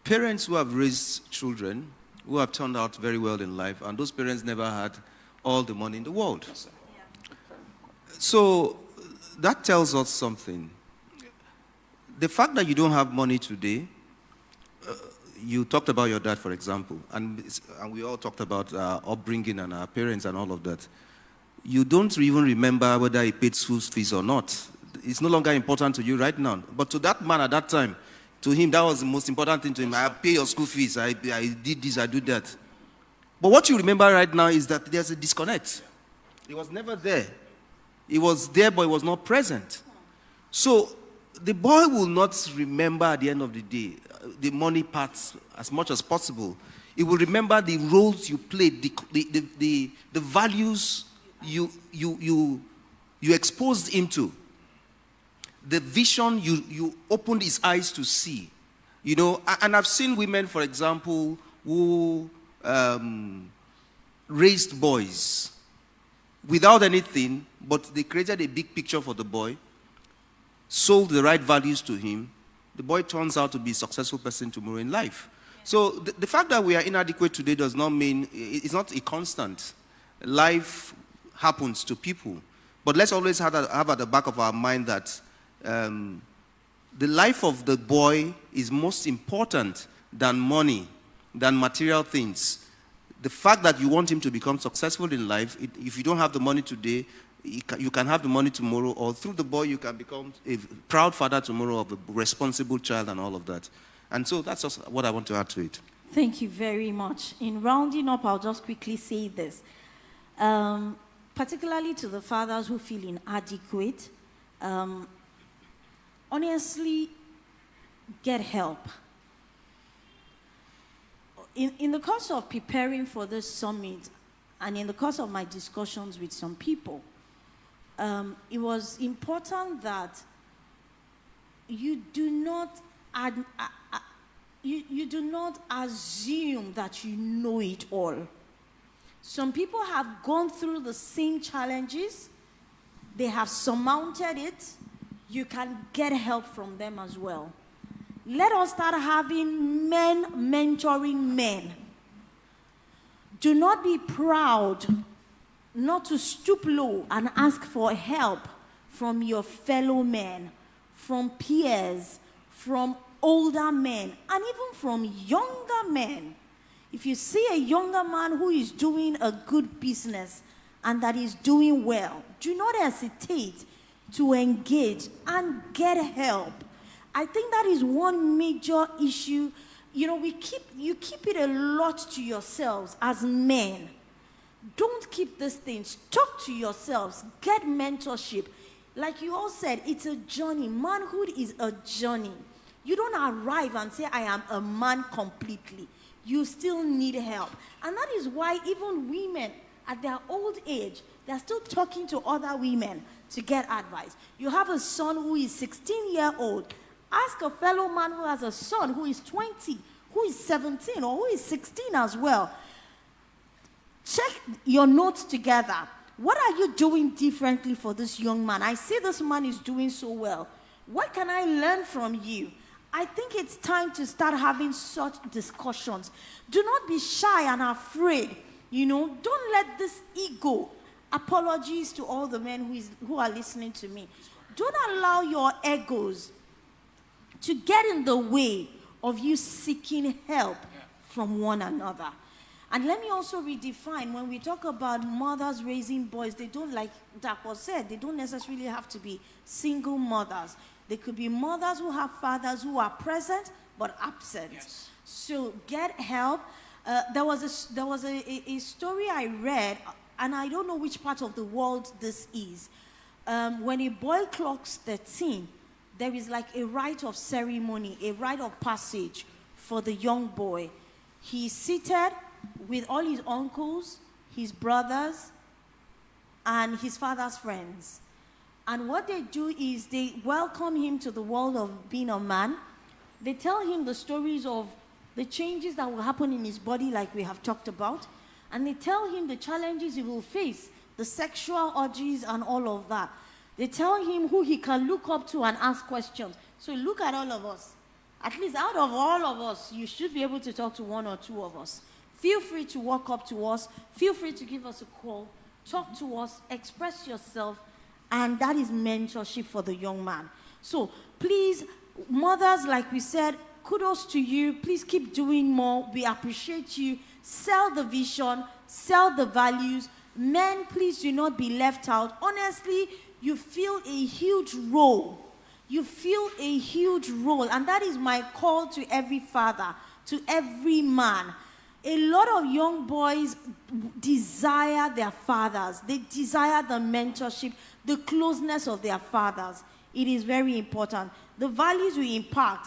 parents who have raised children who have turned out very well in life, and those parents never had all the money in the world. So that tells us something. The fact that you don't have money today, you talked about your dad, for example, and we all talked about our upbringing and our parents and all of that. You don't even remember whether he paid school fees or not. It's no longer important to you right now. But to that man at that time, to him, that was the most important thing to him. I pay your school fees. I did this, I do that. But what you remember right now is that there's a disconnect. He was never there. He was there, but he was not present. So the boy will not remember at the end of the day the money parts as much as possible. He will remember the roles you played, the values you exposed him to, the vision you opened his eyes to see. You know, and I've seen women, for example, who raised boys without anything, but they created a big picture for the boy, sold the right values to him. The boy turns out to be a successful person tomorrow in life. So the fact that we are inadequate today does not mean, it's not a constant. Life happens to people. But let's always have at the back of our mind that the life of the boy is most important than money, than material things. The fact that you want him to become successful in life, if you don't have the money today, you can have the money tomorrow, or through the boy you can become a proud father tomorrow of a responsible child and all of that. And so that's just what I want to add to it. Thank you very much. In rounding up, I'll just quickly say this. Particularly to the fathers who feel inadequate, honestly, get help. In the course of preparing for this summit, and in the course of my discussions with some people, it was important that you do not you do not assume that you know it all. Some people have gone through the same challenges. They have surmounted it. You can get help from them as well. Let us start having men mentoring men. Do not be proud not to stoop low and ask for help from your fellow men, from peers, from older men, and even from younger men. If you see a younger man who is doing a good business and that is doing well, do not hesitate to engage and get help. I think that is one major issue. You know, you keep it a lot to yourselves as men. Don't keep these things. Talk to yourselves. Get mentorship. Like you all said, it's a journey. Manhood is a journey. You don't arrive and say, I am a man completely. You still need help. And that is why even women at their old age, they're still talking to other women to get advice. You have a son who is 16-year-old. Ask a fellow man who has a son who is 20, who is 17, or who is 16 as well. Check your notes together. What are you doing differently for this young man? I see this man is doing so well. What can I learn from you? I think it's time to start having such discussions. Do not be shy and afraid. You know, don't let this ego, apologies to all the men who are listening to me. Don't allow your egos to get in the way of you seeking help from one another. And let me also redefine, when we talk about mothers raising boys, they don't, like Dapo said, they don't necessarily have to be single mothers. They could be mothers who have fathers who are present but absent. Yes. So get help. There was a story I read, and I don't know which part of the world this is. When a boy clocks 13, there is like a rite of ceremony, a rite of passage for the young boy. He's seated with all his uncles, his brothers, and his father's friends. And what they do is they welcome him to the world of being a man. They tell him the stories of the changes that will happen in his body, like we have talked about. And they tell him the challenges he will face, the sexual urges and all of that. They tell him who he can look up to and ask questions. So look at all of us. At least out of all of us, you should be able to talk to one or two of us. Feel free to walk up to us. Feel free to give us a call. Talk to us. Express yourself. And that is mentorship for the young man. So please, mothers, like we said, kudos to you. Please keep doing more. We appreciate you. Sell the vision. Sell the values. Men, please do not be left out. Honestly, you feel a huge role. You feel a huge role. And that is my call to every father, to every man. A lot of young boys desire their fathers. They desire the mentorship, the closeness of their fathers. It is very important. The values we impart,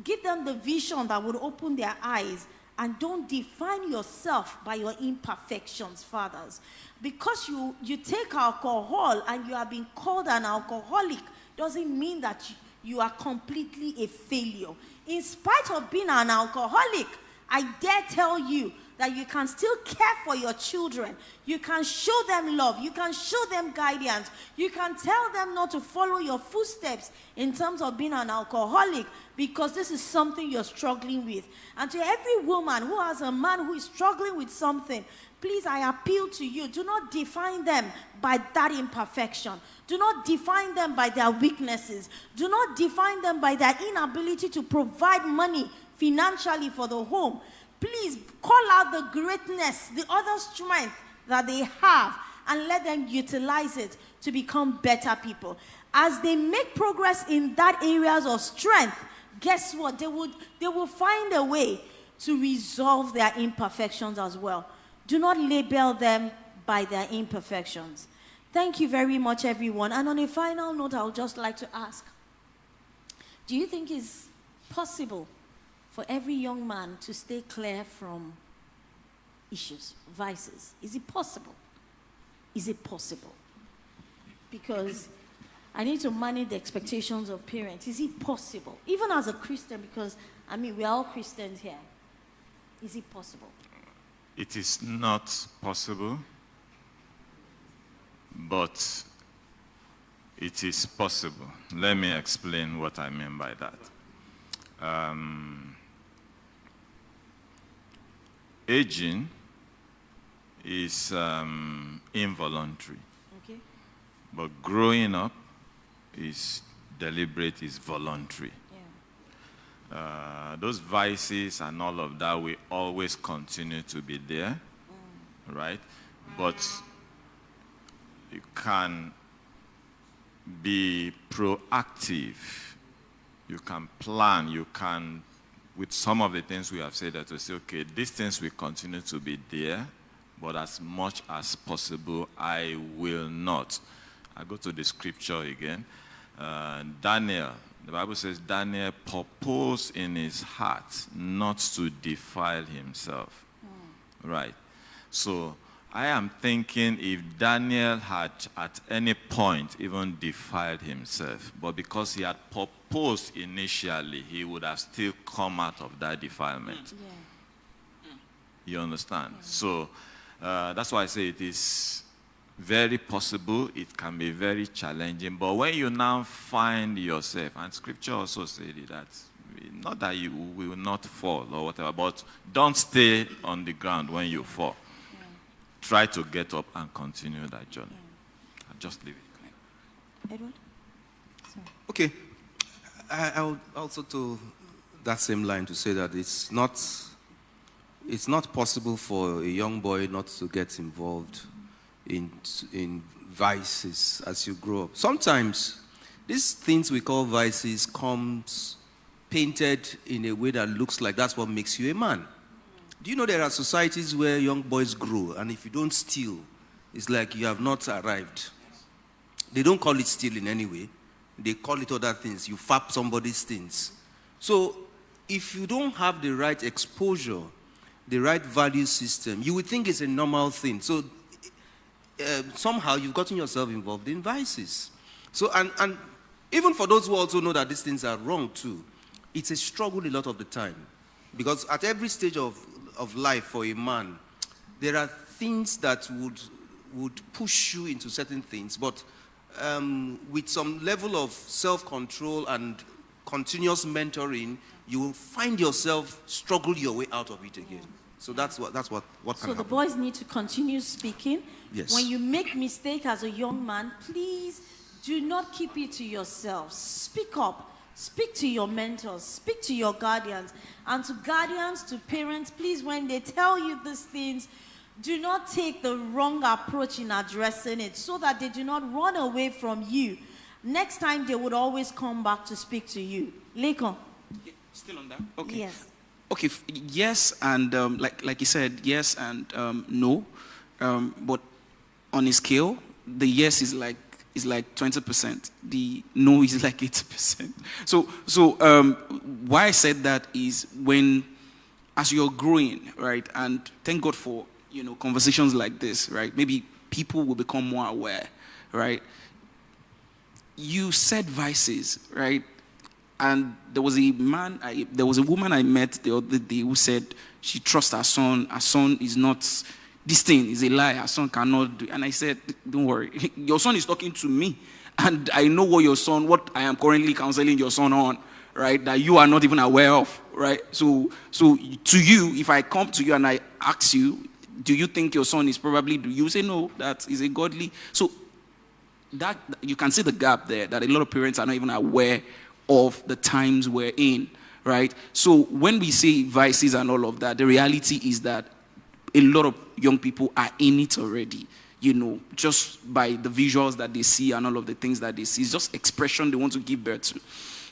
give them the vision that would open their eyes. And don't define yourself by your imperfections, fathers. Because you take alcohol and you are being called an alcoholic doesn't mean that you are completely a failure. In spite of being an alcoholic, I dare tell you that you can still care for your children. You can show them love. You can show them guidance. You can tell them not to follow your footsteps in terms of being an alcoholic, because this is something you're struggling with. And to every woman who has a man who is struggling with something, please, I appeal to you, do not define them by that imperfection. Do not define them by their weaknesses. Do not define them by their inability to provide money financially for the home. Please call out the greatness, the other strength that they have, and let them utilize it to become better people. As they make progress in that areas of strength, guess what? They will find a way to resolve their imperfections as well. Do not label them by their imperfections. Thank you very much, everyone. And on a final note, I would just like to ask, do you think it's possible for every young man to stay clear from issues, vices? Is it possible? Is it possible? Because I need to manage the expectations of parents. Is it possible? Even as a Christian, because, we're all Christians here. Is it possible? It is not possible, but it is possible. Let me explain what I mean by that. Aging is involuntary. Okay. But growing up is deliberate, is voluntary. Yeah. Those vices and all of that will always continue to be there, right? But you can be proactive. You can plan. You can, with some of the things we have said, that we say, okay, these things will continue to be there, but as much as possible, I will not. I go to the scripture again. Daniel, the Bible says, Daniel purposed in his heart not to defile himself. Right. So I am thinking if Daniel had at any point even defiled himself, but because he had purposed initially, he would have still come out of that defilement. Yeah. You understand? So that's why I say it is very possible. It can be very challenging. But when you now find yourself, and scripture also said that, not that you will not fall or whatever, but don't stay on the ground when you fall. Yeah. Try to get up and continue that journey. Yeah. I'll just leave it. Edward? Sorry. Okay. I would also to that same line to say that it's not possible for a young boy not to get involved in vices as you grow up. Sometimes these things we call vices comes painted in a way that looks like that's what makes you a man. Do you know there are societies where young boys grow, and if you don't steal, it's like you have not arrived. They don't call it stealing anyway. They call it other things. You fap somebody's things. So if you don't have the right exposure, the right value system, you would think it's a normal thing. So somehow you've gotten yourself involved in vices. So, and even for those who also know that these things are wrong too, it's a struggle a lot of the time. Because at every stage of life for a man, there are things that would push you into certain things, but with some level of self-control and continuous mentoring, you will find yourself struggle your way out of it again. So that's what can So happen. the boys need to continue speaking. Yes. When you make mistake as a young man, please do not keep it to yourself. Speak up. Speak to your mentors. Speak to your guardians. And to guardians, to parents, please, when they tell you these things, do not take the wrong approach in addressing it so that they do not run away from you. Next time, they would always come back to speak to you. Lekon. Still on that? Okay. Yes. Okay, yes, and like you said, yes and no. But on a scale, the yes is like 20%. The no is like 80%. So why I said that is when, as you're growing, right, and thank God for conversations like this, right? Maybe people will become more aware, right? You said vices, right? And there was a woman I met the other day who said she trusts her son. Her son is not, this thing is a lie. Her son cannot do. And I said, don't worry. Your son is talking to me. And I know what I am currently counseling your son on, right? That you are not even aware of, right? So to you, if I come to you and I ask you, do you think your son is probably, do you say no, that is a godly? So that you can see the gap there, that a lot of parents are not even aware of the times we're in, right? So when we say vices and all of that, the reality is that a lot of young people are in it already, just by the visuals that they see and all of the things that they see. It's just expression they want to give birth to.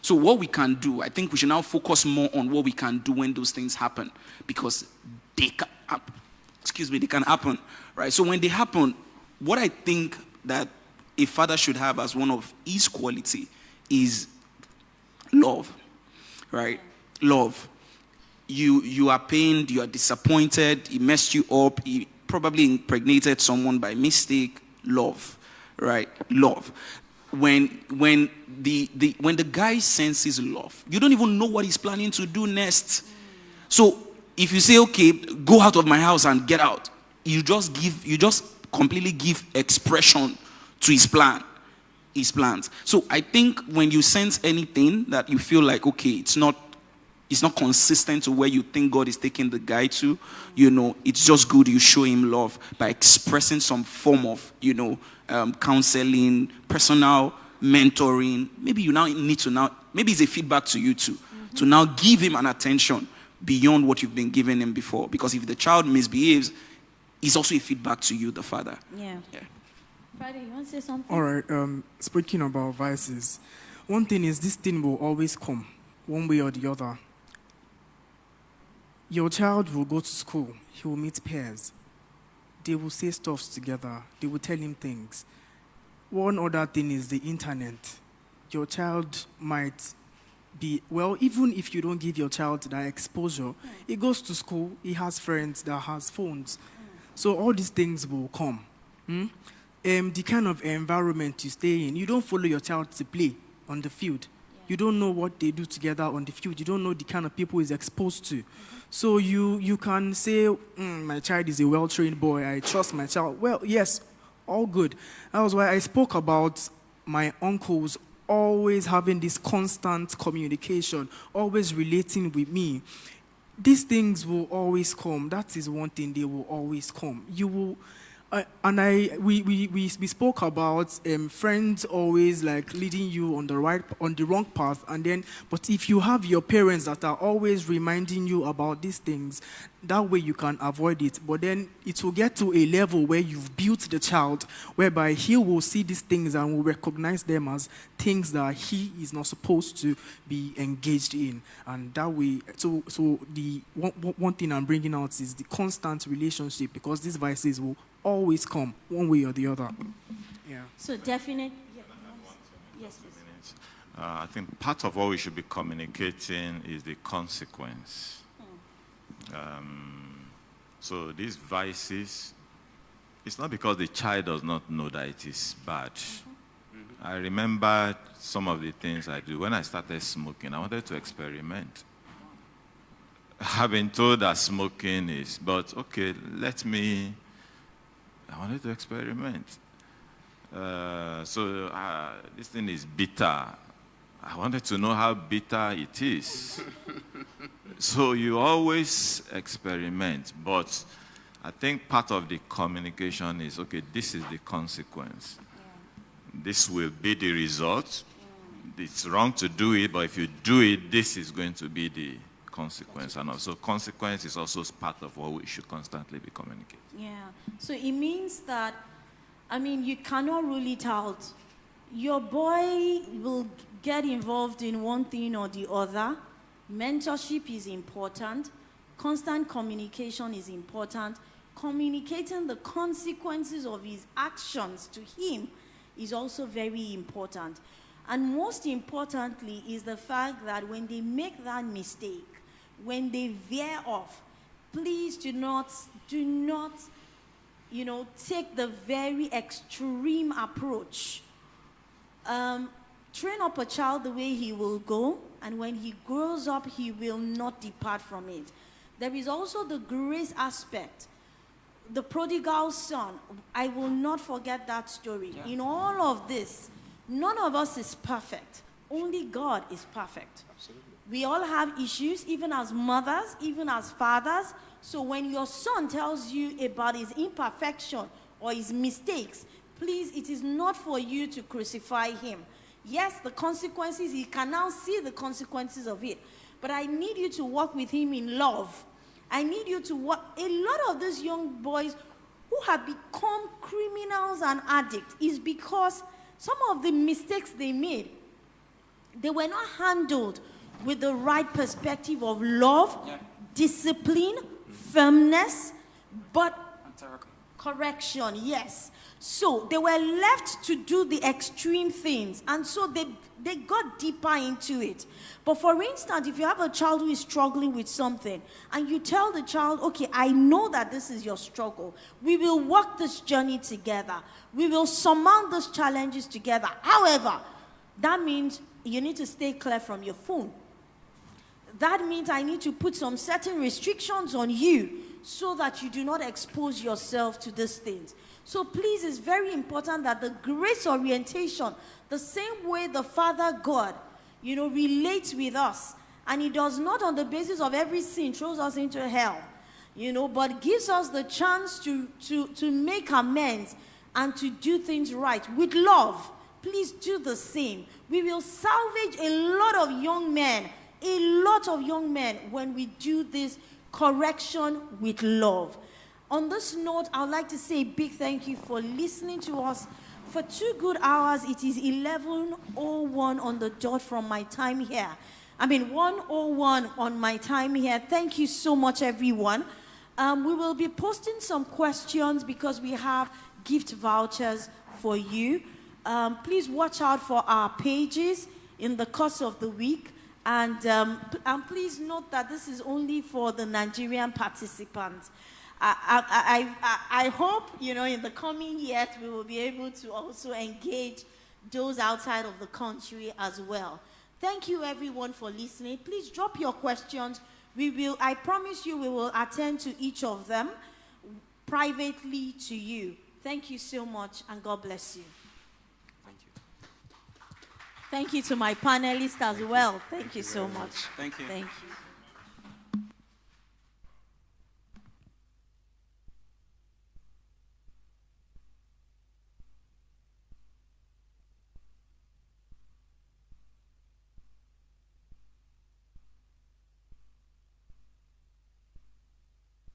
So what we can do, I think we should now focus more on what we can do when those things happen, because they can happen, right? So when they happen, what I think that a father should have as one of his quality is love, right? Love. You are pained, you are disappointed, he messed you up, he probably impregnated someone by mistake. Love, right? Love. When the guy senses love, you don't even know what he's planning to do next. So if you say, okay, go out of my house and get out, you just completely give expression to his plans. So I think when you sense anything that you feel like, okay, it's not consistent to where you think God is taking the guy to, it's just good you show him love by expressing some form of, counseling, personal mentoring. Maybe you now need to maybe it's a feedback to you too, to now give him an attention beyond what you've been giving him before. Because if the child misbehaves, it's also a feedback to you, the father. Yeah. Friday, you want to say something? All right, speaking about vices, one thing is this thing will always come, one way or the other. Your child will go to school, he will meet peers. They will say stuff together, they will tell him things. One other thing is the internet. Your child might be, even if you don't give your child that exposure, he goes to school, he has friends that has phones. So all these things will come. The kind of environment you stay in, you don't follow your child to play on the field. You don't know what they do together on the field. You don't know the kind of people he's exposed to. So you can say, my child is a well-trained boy, I trust my child. Well, yes, all good. That was why I spoke about my uncles always having this constant communication, always relating with me. These things will always come. That is one thing, they will always come. You will... we spoke about friends always like leading you on the wrong path, but if you have your parents that are always reminding you about these things, that way you can avoid it. But then it will get to a level where you've built the child, whereby he will see these things and will recognize them as things that he is not supposed to be engaged in, and that way. So the one thing I'm bringing out is the constant relationship, because these vices will always come one way or the other. Yeah. So definite. Yeah. Yes, please. I think part of what we should be communicating is the consequence. So these vices, it's not because the child does not know that it is bad. I remember some of the things I do. When I started smoking, I wanted to experiment. have been told that smoking is, but okay, I wanted to experiment. This thing is bitter. I wanted to know how bitter it is. So you always experiment, but I think part of the communication is, okay, this is the consequence. Yeah. This will be the result. It's wrong to do it, but if you do it, this is going to be the consequence. And also consequence is also part of what we should constantly be communicating. Yeah. So it means that, you cannot rule it out. Your boy will get involved in one thing or the other. Mentorship is important. Constant communication is important. Communicating the consequences of his actions to him is also very important. And most importantly is the fact that when they make that mistake, when they veer off, please do not, take the very extreme approach. Train up a child the way he will go, and when he grows up, he will not depart from it. There is also the grace aspect. The prodigal son, I will not forget that story. Yeah. In all of this, none of us is perfect. Only God is perfect. Absolutely. We all have issues, even as mothers, even as fathers. So when your son tells you about his imperfection or his mistakes, please, it is not for you to crucify him. Yes, the consequences, he can now see the consequences of it. But I need you to walk with him in love. I need you to walk. A lot of these young boys who have become criminals and addicts is because some of the mistakes they made, they were not handled with the right perspective of love, discipline, firmness, but correction, yes. So they were left to do the extreme things, and so they got deeper into it. But for instance, if you have a child who is struggling with something, and you tell the child, okay, I know that this is your struggle. We will walk this journey together. We will surmount those challenges together. However, that means you need to stay clear from your phone. That means I need to put some certain restrictions on you so that you do not expose yourself to these things. So please, it's very important that the grace orientation, the same way the Father God, relates with us, and he does not on the basis of every sin throws us into hell, but gives us the chance to make amends and to do things right with love. Please do the same. We will salvage a lot of young men when we do this correction with love. On this note, I'd like to say a big thank you for listening to us for 2 good hours. It is 11:01 on the dot from my time here. 1:01 on my time here. Thank you so much, everyone. We will be posting some questions because we have gift vouchers for you. Please watch out for our pages in the course of the week. And please note that this is only for the Nigerian participants. I hope, in the coming years, we will be able to also engage those outside of the country as well. Thank you, everyone, for listening. Please drop your questions. I promise you, we will attend to each of them privately to you. Thank you so much, and God bless you. Thank you. Thank you to my panelists as well. Thank you so much. Thank you. Thank you.